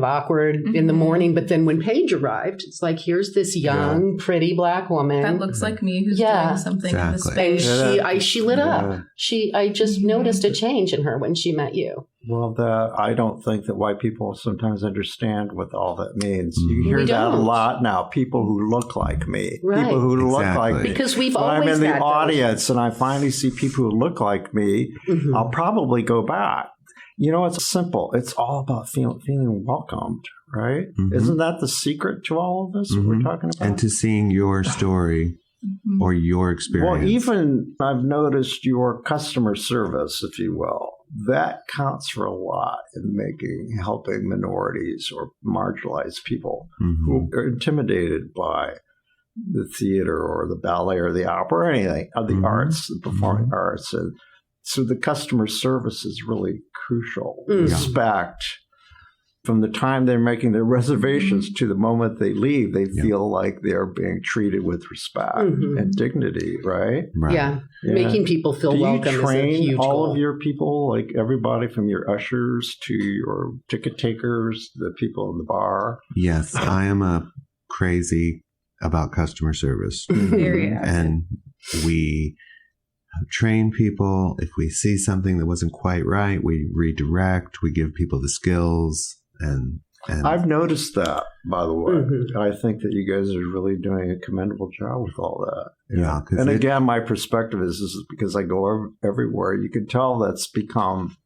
awkward in the morning. But then when Paige arrived, it's like, here's this young, pretty Black woman. That looks like me who's doing something in this space. And she lit up. I just noticed a change in her when she met you. Well, I don't think that white people sometimes understand what all that means. You hear that a lot now. People who look like me. Right. People who look like me. Because we've when always I'm in the had audience and I finally see people who look like me, I'll probably go back. It's simple. It's all about feeling welcomed, right? Isn't that the secret to all of this we're talking about? And to seeing your story or your experience. Well, even I've noticed your customer service, if you will. That counts for a lot in helping minorities or marginalized people who are intimidated by the theater or the ballet or the opera or anything, or the arts, the performing arts. And so the customer service is really crucial. Respect. From the time they're making their reservations to the moment they leave, they feel like they're being treated with respect and dignity, right? Yeah. Making people feel welcome is a huge goal. Do you train all of your people, like everybody from your ushers to your ticket takers, the people in the bar? Yes, I am crazy about customer service. Very and we train people. If we see something that wasn't quite right, we redirect, we give people the skills. And I've noticed that, by the way. I think that you guys are really doing a commendable job with all that. Yeah. And again, my perspective is because I go everywhere. You can tell that's become,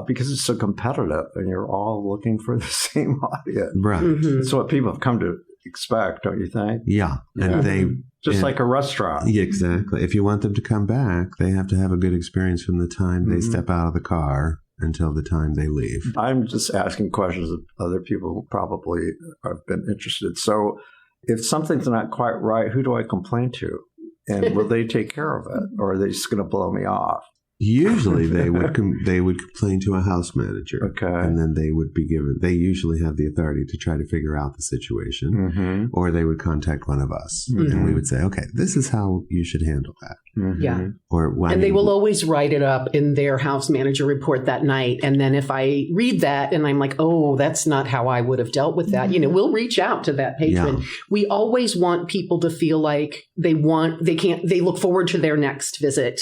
because it's so competitive and you're all looking for the same audience. Right. That's what people have come to expect, don't you think? Yeah. And like a restaurant. Yeah, exactly. If you want them to come back, they have to have a good experience from the time they step out of the car until the time they leave. I'm just asking questions that other people probably have been interested. So if something's not quite right, who do I complain to? And will they take care of it? Or are they just going to blow me off? Usually they would complain to a house manager. Okay. And then they would be given, they usually have the authority to try to figure out the situation, or they would contact one of us and we would say, okay, this is how you should handle that. Yeah. And they will always write it up in their house manager report that night. And then if I read that and I'm like, oh, that's not how I would have dealt with that, we'll reach out to that patron. Yeah. We always want people to feel like they look forward to their next visit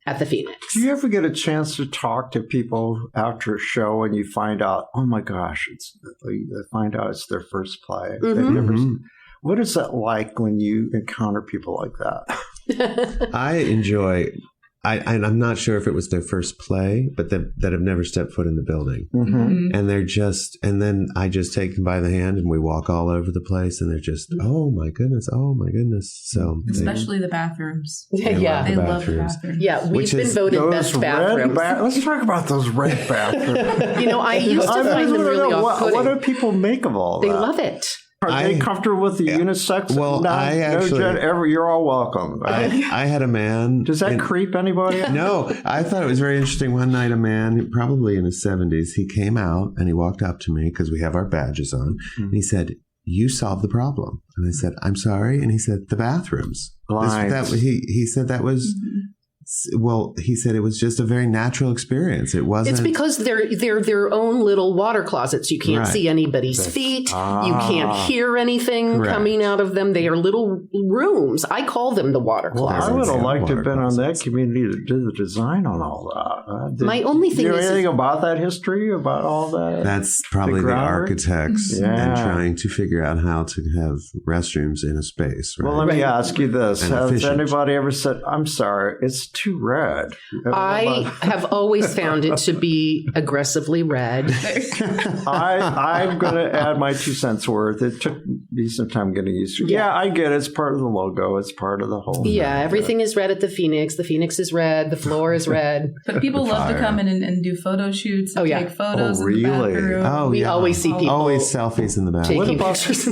at the Phoenix. Do you ever get a chance to talk to people after a show and you find out, oh my gosh, it's their first play? What is that like when you encounter people like that? I enjoy, and I'm not sure if it was their first play, but that have never stepped foot in the building. And then I just take them by the hand and we walk all over the place and they're just, oh my goodness. So especially the bathrooms. They love the bathrooms. Yeah, we've been voted best bathrooms. Let's talk about those red bathrooms. I used to find them really off-putting. What do people make of all that? They love it. Are they comfortable with the unisex? Well, you're all welcome. I had a man. Does that creep anybody? No, I thought it was very interesting. One night, a man, probably in his 70s, he came out and he walked up to me because we have our badges on. And he said, "You solved the problem." And I said, "I'm sorry." And he said, "The bathrooms." He said that was. Well, he said it was just a very natural experience. It wasn't. It's because they're their own little water closets. You can't see anybody's feet. You can't hear anything coming out of them. They are little rooms. I call them the water closets. I would have liked to have been on that community to do the design on all that. My only thing is... Do you know is... anything about that history, about all that? That's probably the architects and trying to figure out how to have restrooms in a space. Right? Well, let me ask you this. Has anybody ever said, I'm sorry, it's too red? I have always found it to be aggressively red. I'm going to add my 2 cents worth. It took me some time getting used to it. Yeah, I get it. It's part of the logo. It's part of the whole thing. Everything is red at the Phoenix. The Phoenix is red. The floor is red. But people love to come in and do photo shoots and take photos in the bathroom. We always see people. Always selfies in the bathroom. Taking pictures.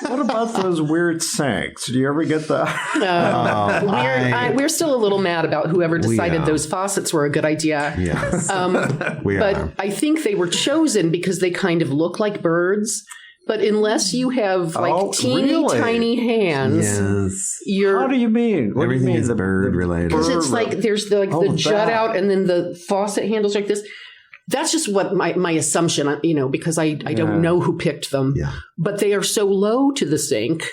What about those weird sinks? Do you ever get that? We're still a little mad about whoever decided those faucets were a good idea. Yes. But I think they were chosen because they kind of look like birds. But unless you have tiny hands, How do you mean? What Everything do you mean? is bird related. Because it's like there's the jut out and then the faucet handles like this. That's just what my assumption, because I don't know who picked them. Yeah. But they are so low to the sink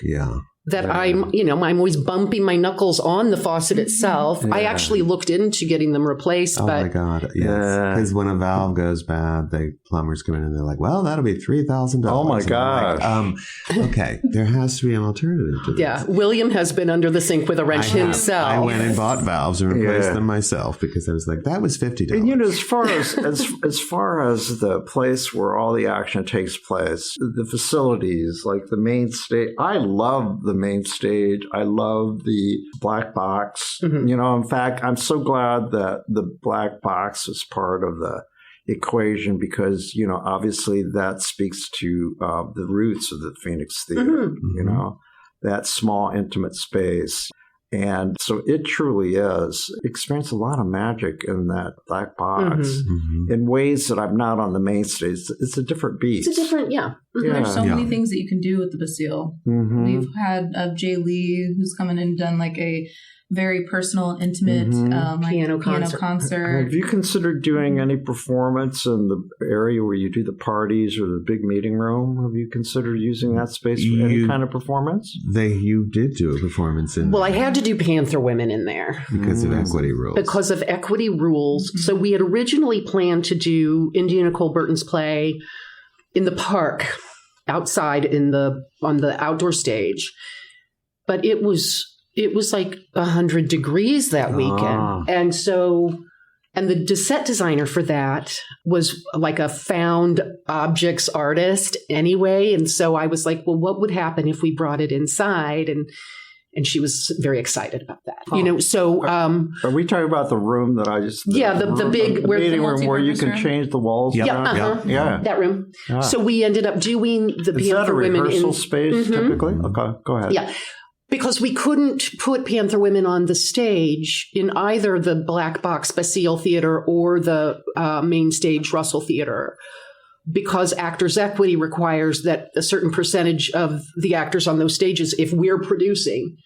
that I'm always bumping my knuckles on the faucet itself. I actually looked into getting them replaced. Oh, my God. Yes. Because when a valve goes bad, plumbers come in and they're like, well, that'll be $3,000. Oh, my gosh. Like, okay, there has to be an alternative to this. Yeah. William has been under the sink with a wrench himself. I went and bought valves and replaced them myself because I was like, that was $50. And as far as the place where all the action takes place, the facilities, like the main stage, I love the main stage. I love the black box. In fact, I'm so glad that the black box is part of the equation because, obviously that speaks to the roots of the Phoenix Theater, that small, intimate space. And so it truly is. Experience a lot of magic in that black box in ways that I'm not on the main stage. It's a different beast. It's a different, There's so many things that you can do with the Bastille. We've had Jay Lee, who's come in and done like a very personal, intimate piano concert. Have you considered doing any performance in the area where you do the parties or the big meeting room? Have you considered using that space for any kind of performance? You did do a performance in. Well, I had to do Panther Women in there because of equity rules. Because of equity rules. So we had originally planned to do India Nicole Burton's play in the park, outside on the outdoor stage, but it was like 100 degrees that weekend. And the set designer for that was like a found objects artist anyway. And so I was like, well, what would happen if we brought it inside? And she was very excited about that. Are we talking about the room that I just... the big... meeting room where you can change the walls? Yeah, that room. So we ended up doing the Panther Women in... Is that a rehearsal space typically? Okay, go ahead. Yeah. Because we couldn't put Panther Women on the stage in either the Black Box Basile Theater or the main stage Russell Theater, because Actors Equity requires that a certain percentage of the actors on those stages, if we're producing,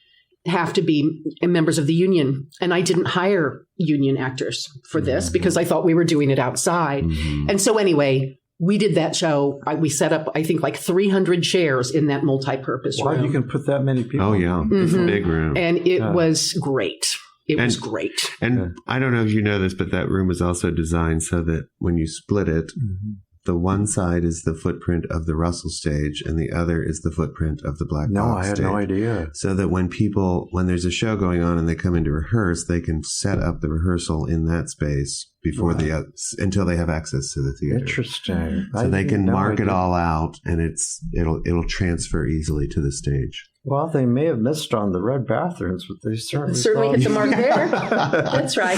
have to be members of the union. And I didn't hire union actors for this because I thought we were doing it outside. And so anyway, we did that show. We set up, I think, like 300 chairs in that multi-purpose room. Wow, you can put that many people. Oh, yeah. It's a big room. And it was great. It was great. And I don't know if you know this, but that room was also designed so that when you split it, the one side is the footprint of the Russell stage and the other is the footprint of the Black No, Box I had stage. no idea. So that when there's a show going on and they come in to rehearse, they can set up the rehearsal in that space before until they have access to the theater. Interesting. So they can mark it all out, and it'll transfer easily to the stage. Well, they may have missed on the red bathrooms, but they certainly Hit the mark there. That's right.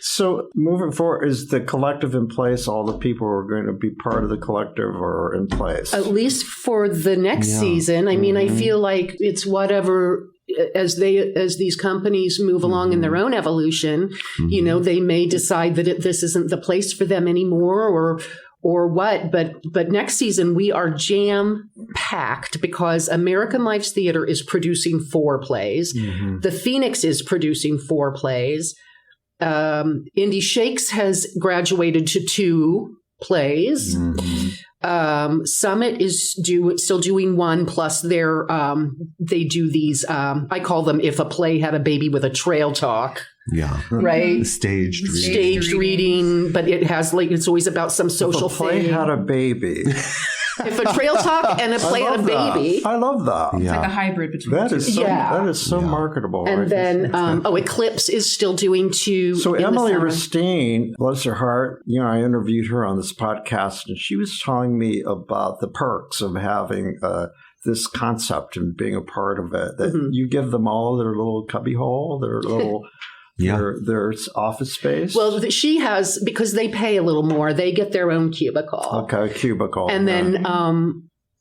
So moving forward, is the collective in place? All the people who are going to be part of the collective are in place? At least for the next season. I mean, I feel like it's whatever as these companies move along in their own evolution, you know, they may decide that this isn't the place for them anymore or what. But next season, we are jam-packed because American Lives Theater is producing 4 plays. The Phoenix is producing 4 plays. Indie Shakes has graduated to 2 plays. Summit is still doing 1, plus they do these, I call them If a Play Had a Baby with a Trail Talk. Yeah. Right? Staged reading, but it has it's always about some social If a play thing. had a baby. If a trail talk and a play had a baby. I love that. It's like a hybrid between That the is two. so marketable. And then, Eclipse is still doing 2. So in Emily the summer. Ristine, bless her heart, I interviewed her on this podcast, and she was telling me about the perks of having this concept and being a part of it. That you give them all their little cubbyhole, their little their office space. Well, she has, because they pay a little more, they get their own cubicle. Okay, cubicle. And then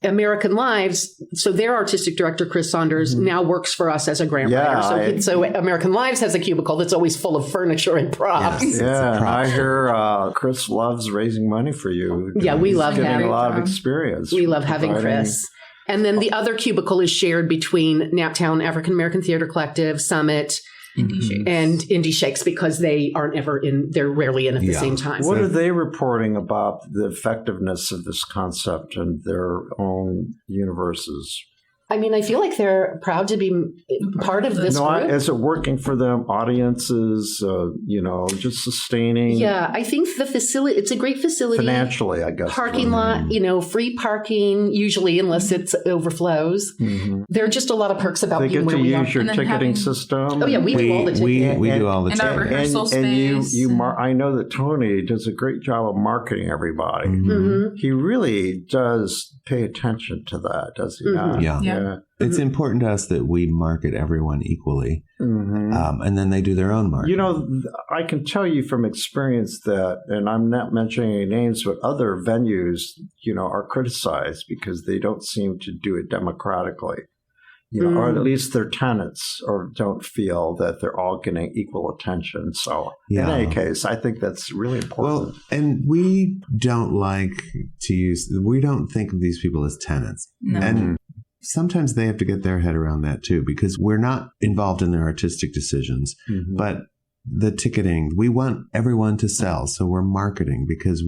American Lives, so their artistic director, Chris Saunders, now works for us as a grant writer. So American Lives has a cubicle that's always full of furniture and props. Yeah, I hear Chris loves raising money for you. Yeah, we love getting having a lot of experience. We love having Chris. And then the other cubicle is shared between Naptown African American Theater Collective, Summit, and Indie Shakes, because they aren't ever they're rarely in at the same time. What are they reporting about the effectiveness of this concept and their own universes? I mean, I feel like they're proud to be part of this group. Is it working for them? Audiences, just sustaining? Yeah, I think the facility, it's a great facility. Financially, I guess. Parking lot, free parking, usually, unless it overflows. There are just a lot of perks about being where we are. They get to use your ticketing system. Oh, yeah, we do all the ticketing. We do all the ticketing. And our rehearsal space. I know that Tony does a great job of marketing everybody. He really does pay attention to that, does he not? Yeah. It's important to us that we market everyone equally, and then they do their own marketing. I can tell you from experience that, and I'm not mentioning any names, but other venues, are criticized because they don't seem to do it democratically, or at least their tenants don't feel that they're all getting equal attention. So in any case, I think that's really important. Well, and we don't we don't think of these people as tenants. No. And sometimes they have to get their head around that too, because we're not involved in their artistic decisions, but the ticketing, we want everyone to sell. So we're marketing because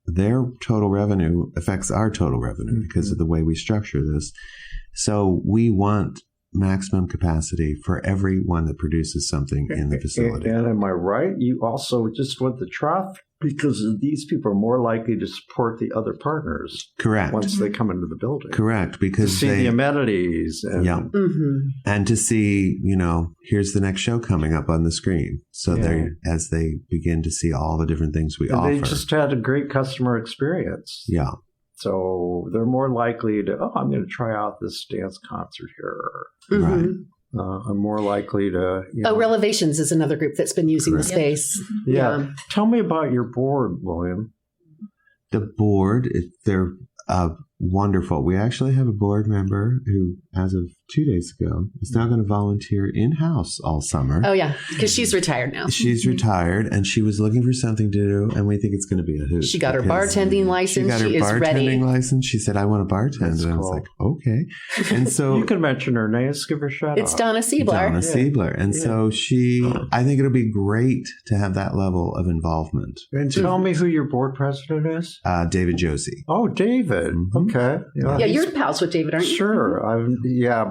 their total revenue affects our total revenue because of the way we structure this. So we want maximum capacity for everyone that produces something in the facility. And am I right? You also just want the traffic, because these people are more likely to support the other partners. Correct. Once they come into the building. Correct. Because to see the amenities. And, and to see, here's the next show coming up on the screen. So as they begin to see all the different things we offer. They just had a great customer experience. Yeah. So they're more likely to, I'm going to try out this dance concert here. Right. I'm more likely to... Relevations is another group that's been using the space. Yeah. Tell me about your board, William. The board, they're wonderful. We actually have a board member who, as of 2 days ago, is now going to volunteer in-house all summer. Oh, yeah, because she's retired now. She's retired, and she was looking for something to do, and we think it's going to be a hoot. She got her bartending license. She is ready. License. She said, I want to bartend. That's and cool. I was like, okay. And so... You can mention her name. Let's give her a shout It's out. Donna Siebler. Donna Siebler. And so I think it'll be great to have that level of involvement. And tell me who your board president is? David Josie. Oh, David. Mm-hmm. Okay. Yeah, you're pals with David, aren't you? Sure.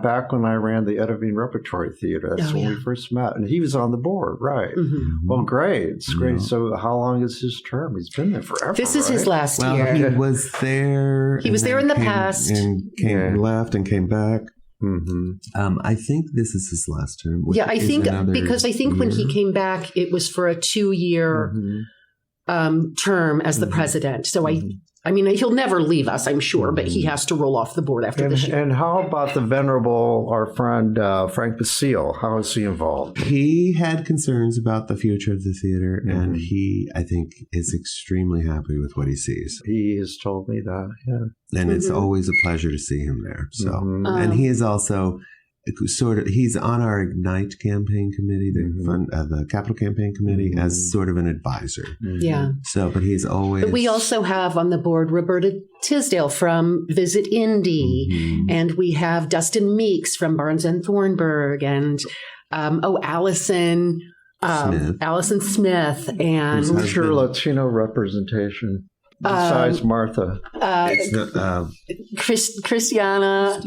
Back when I ran the Edivine Repertory Theater. That's when we first met. And he was on the board, right. Mm-hmm. Well, great. It's great. So how long is his term? He's been there forever, This is his last year. He was there. He was there in the past. And left and came back. Mm-hmm. I think this is his last term. Yeah, I think when he came back, it was for a 2-year term as the president. So I mean, he'll never leave us, I'm sure, but he has to roll off the board after this year. And how about the venerable, our friend Frank Basile? How is he involved? He had concerns about the future of the theater, and he, I think, is extremely happy with what he sees. He has told me that, yeah. And it's always a pleasure to see him there. So, and he is also he's on our Ignite campaign committee, the Capital Campaign Committee, as sort of an advisor. Yeah. So, but he's always... But we also have on the board Roberta Tisdale from Visit Indy, and we have Dustin Meeks from Barnes and Thornburg, and Allison Smith, and... Who's your Latino representation? Besides Martha. It's not, Christiana.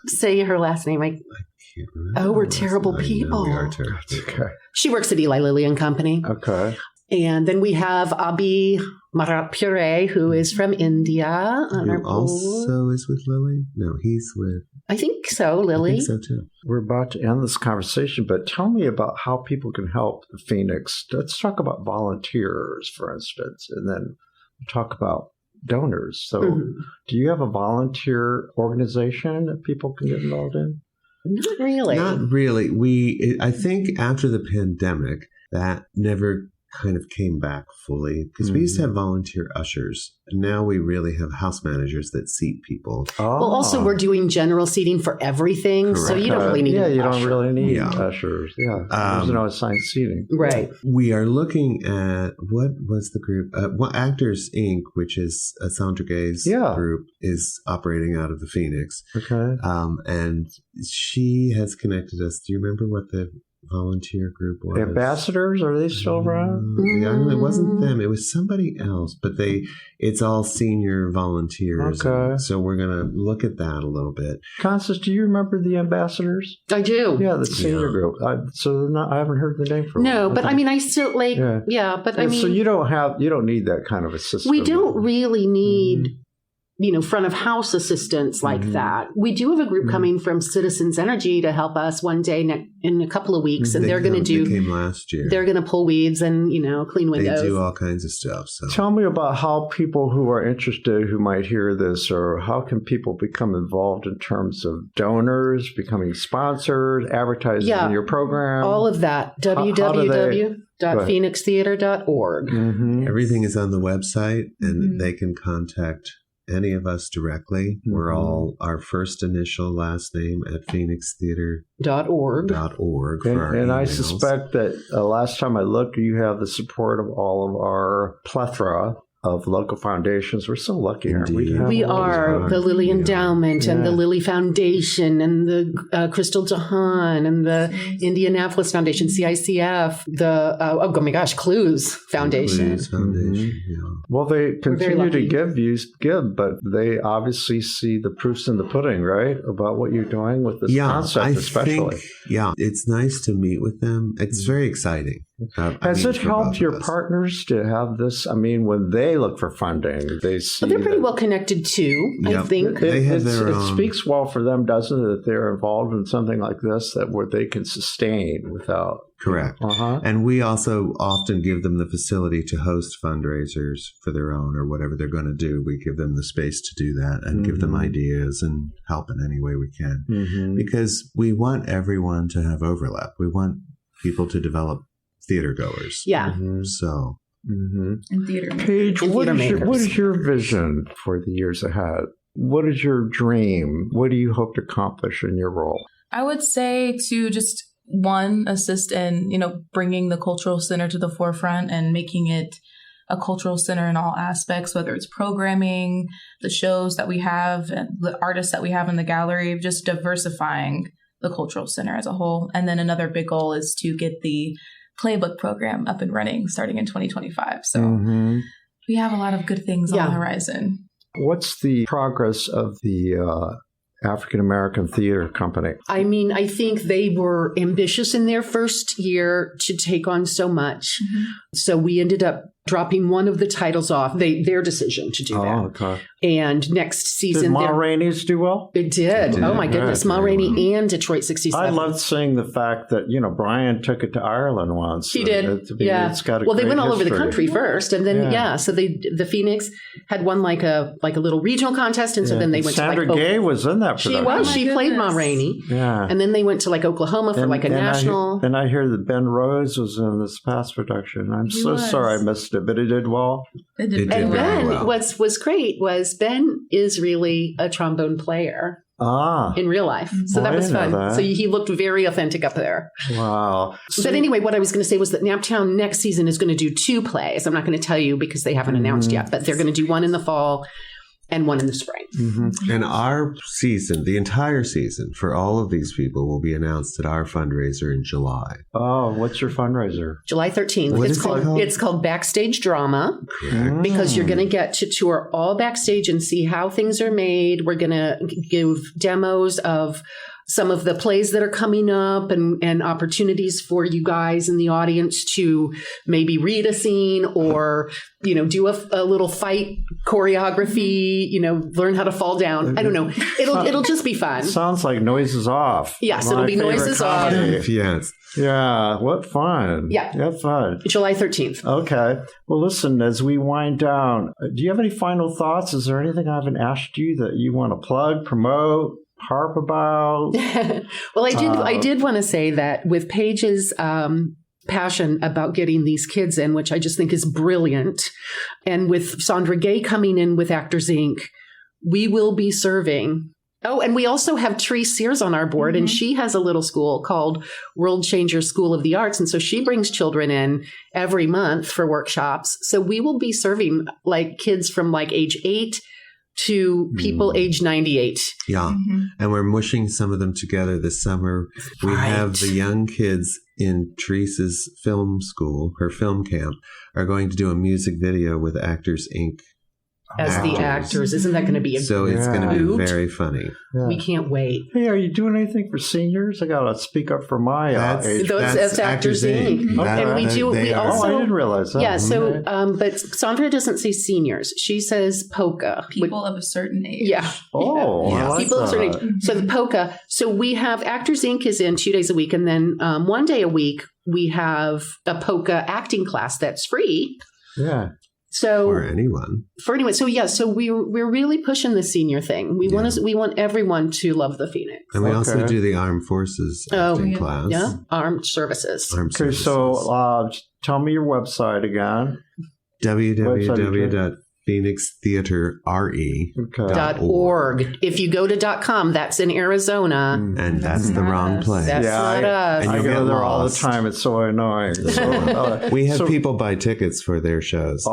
Say her last name. I can't remember. Oh, we're terrible people. We are terrible. Okay. She works at Eli Lilly and Company. Okay. And then we have Abhi Marat Pure, who is from India. Who also is with Lily? No, he's with... I think so, Lily. I think so, too. We're about to end this conversation, but tell me about how people can help the Phoenix. Let's talk about volunteers, for instance, and then we'll talk about donors. So do you have a volunteer organization that people can get involved in? Not really. Not really. I think after the pandemic, that never kind of came back fully because we used to have volunteer ushers, and now we really have house managers that seat people. Well, also we're doing general seating for everything, so you don't really need you don't really need ushers. Yeah, there's no assigned seating. Right. We are looking at what was the group? Actors Inc., which is Sandra Gay's group, is operating out of the Phoenix. Okay. And she has connected us. Do you remember what the volunteer group was? Ambassadors, are they still around? Yeah, it wasn't them, it was somebody else, but it's all senior volunteers. Okay. So we're gonna look at that a little bit. Constance, do you remember the ambassadors? I do. Yeah, the senior group. I haven't heard the name for no, but I mean, I still I mean, so you don't need that kind of a system. We don't really need front of house assistance like that. We do have a group coming from Citizens Energy to help us one day in a couple of weeks, and they're going to came last year. They're going to pull weeds and clean windows. They do all kinds of stuff. So tell me about how people who are interested, who might hear this, or how can people become involved in terms of donors, becoming sponsors, advertising in your program, all of that. www.phoenixtheater.org. Everything is on the website, and they can contact any of us directly. We're all our first initial last name at phoenixtheater.org. And I suspect that last time I looked, you have the support of all of our plethora of local foundations. We're so lucky, aren't we? We are. The Lilly Endowment and the Lilly Foundation and the Crystal Jahan and the Indianapolis Foundation, CICF, the, Clues Foundation. Well, they continue to give, but they obviously see the proofs in the pudding, right? About what you're doing with this concept, especially. It's nice to meet with them. It's very exciting. Has it helped your partners to have this? I mean, when they look for funding, they see they're pretty well connected too, I think. It speaks well for them, doesn't it, that they're involved in something like this where they can sustain without... Correct. And we also often give them the facility to host fundraisers for their own or whatever they're going to do. We give them the space to do that and give them ideas and help in any way we can. Because we want everyone to have overlap. We want people to develop theater goers. Yeah. So and theater. Paige, And what theater is your vision for the years ahead? What is your dream? What do you hope to accomplish in your role? I would say to just assist in, bringing the cultural center to the forefront and making it a cultural center in all aspects, whether it's programming, the shows that we have, and the artists that we have in the gallery, just diversifying the cultural center as a whole. And then another big goal is to get the playbook program up and running starting in 2025. So we have a lot of good things on the horizon. What's the progress of the African American Theater Company? I mean, I think they were ambitious in their first year to take on so much. So we ended up dropping one of the titles off. Their decision to do that. Okay. And next season, Did Ma Rainey's do well? It did. Oh my goodness, Ma Rainey and Detroit 67. I loved seeing the fact that Brian took it to Ireland once. She did. It's got a well, they great went all over the history. country first, and then so the Phoenix had won like a little regional contest, and so then they went Sandra to like Gay was in that production. She was. She played Ma Rainey. Yeah. And then they went to like Oklahoma for like a national. And I hear that Ben Rose was in this past production. I'm so sorry I missed it, but it did well. It did And very Ben, well. what's great was Ben is really a trombone player in real life. So that was fun. So he looked very authentic up there. Wow. But anyway, what I was going to say was that Naptown next season is going to do 2 plays. I'm not going to tell you because they haven't announced yet, but they're going to do one in the fall and one in the spring. And our season, the entire season for all of these people will be announced at our fundraiser in July. Oh, what's your fundraiser? July 13th. What is it called? It's called Backstage Drama. Correct. Because you're going to get to tour all backstage and see how things are made. We're going to give demos of some of the plays that are coming up and opportunities for you guys in the audience to maybe read a scene or, do a little fight choreography, learn how to fall down. I don't know. It'll just be fun. Sounds like Noises Off. Yes, it'll be Noises Off. Yes. Yeah, what fun. Yeah. Fun. July 13th. Okay. Well, listen, as we wind down, do you have any final thoughts? Is there anything I haven't asked you that you want to plug, promote, harp about? Well, I did want to say that with Paige's passion about getting these kids in, which I just think is brilliant, and with Sandra Gay coming in with Actors Inc., we will be serving. Oh, and we also have Tree Sears on our board, and she has a little school called World Changer School of the Arts. And so she brings children in every month for workshops. So we will be serving like kids from like age 8 to people age 98. Yeah. And we're mushing some of them together this summer. We have the young kids in Teresa's film school, her film camp, are going to do a music video with Actors Inc. As the actors. Isn't that going to be a So it's going to be very funny. Yeah. We can't wait. Hey, are you doing anything for seniors? I got to speak up for my age. That's Actors Inc. And we do. We also. I didn't realize that. Yeah. So, but Sandra doesn't say seniors. She says polka. People of a certain age. Yeah. Oh, yeah. I like People of a certain that. age. So the polka. So we have Actors Inc. is in 2 days a week, and then 1 day a week we have a polka acting class that's free. Yeah. So For anyone. So yeah, so we're really pushing the senior thing. We want everyone to love the Phoenix. And we also do the Armed Forces acting class. Yeah, Armed Services. Okay, so tell me your website again. www.phoenixtheaterre.org. If you go to .com, that's in Arizona. And that's the wrong place. That's not us. And I you'll go get there all the lost. time. It's so annoying. We have people buy tickets for their shows.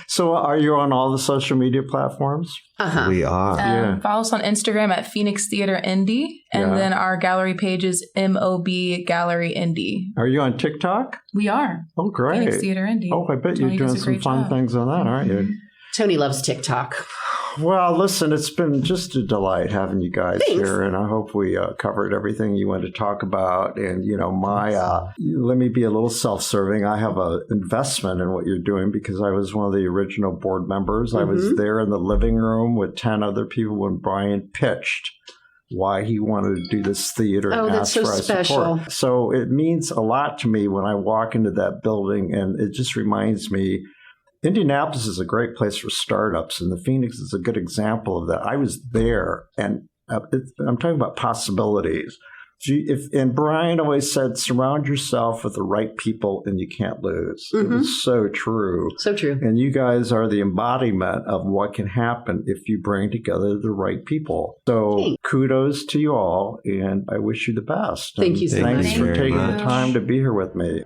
So are you on all the social media platforms? We are. Follow us on Instagram at Phoenix Theater Indie, and then our gallery page is MOB Gallery Indie. Are you on TikTok? We are. Oh, great. Phoenix Theater Indie. Oh, I bet Tony you're does doing a some great fun job. things on that, aren't you? Tony loves TikTok. Well, listen, it's been just a delight having you guys here, and I hope we covered everything you wanted to talk about. And, let me be a little self-serving. I have an investment in what you're doing because I was one of the original board members. I was there in the living room with 10 other people when Brian pitched why he wanted to do this theater and that's ask so for our special. support. So it means a lot to me when I walk into that building, and it just reminds me Indianapolis is a great place for startups, and the Phoenix is a good example of that. I was there, and I'm talking about possibilities. And Brian always said, surround yourself with the right people and you can't lose. It was so true. So true. And you guys are the embodiment of what can happen if you bring together the right people. So kudos to you all, and I wish you the best. Thank you so much. Thanks for taking the time to be here with me.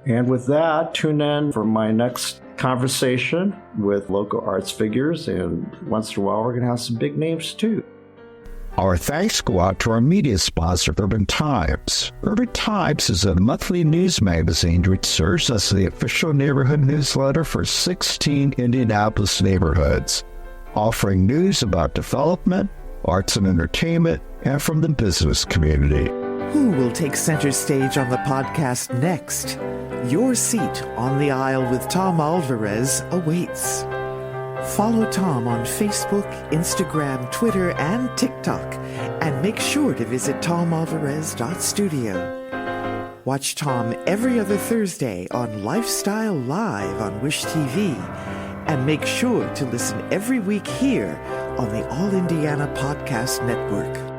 And with that, tune in for my next conversation with local arts figures. And once in a while, we're going to have some big names too. Our thanks go out to our media sponsor, Urban Times. Urban Times is a monthly news magazine which serves as the official neighborhood newsletter for 16 Indianapolis neighborhoods, offering news about development, arts and entertainment, and from the business community. Who will take center stage on the podcast next? Your seat on the aisle with Tom Alvarez awaits. Follow Tom on Facebook, Instagram, Twitter, and TikTok, and make sure to visit tomalvarez.studio. Watch Tom every other Thursday on Lifestyle Live on Wish TV, and make sure to listen every week here on the All Indiana Podcast Network.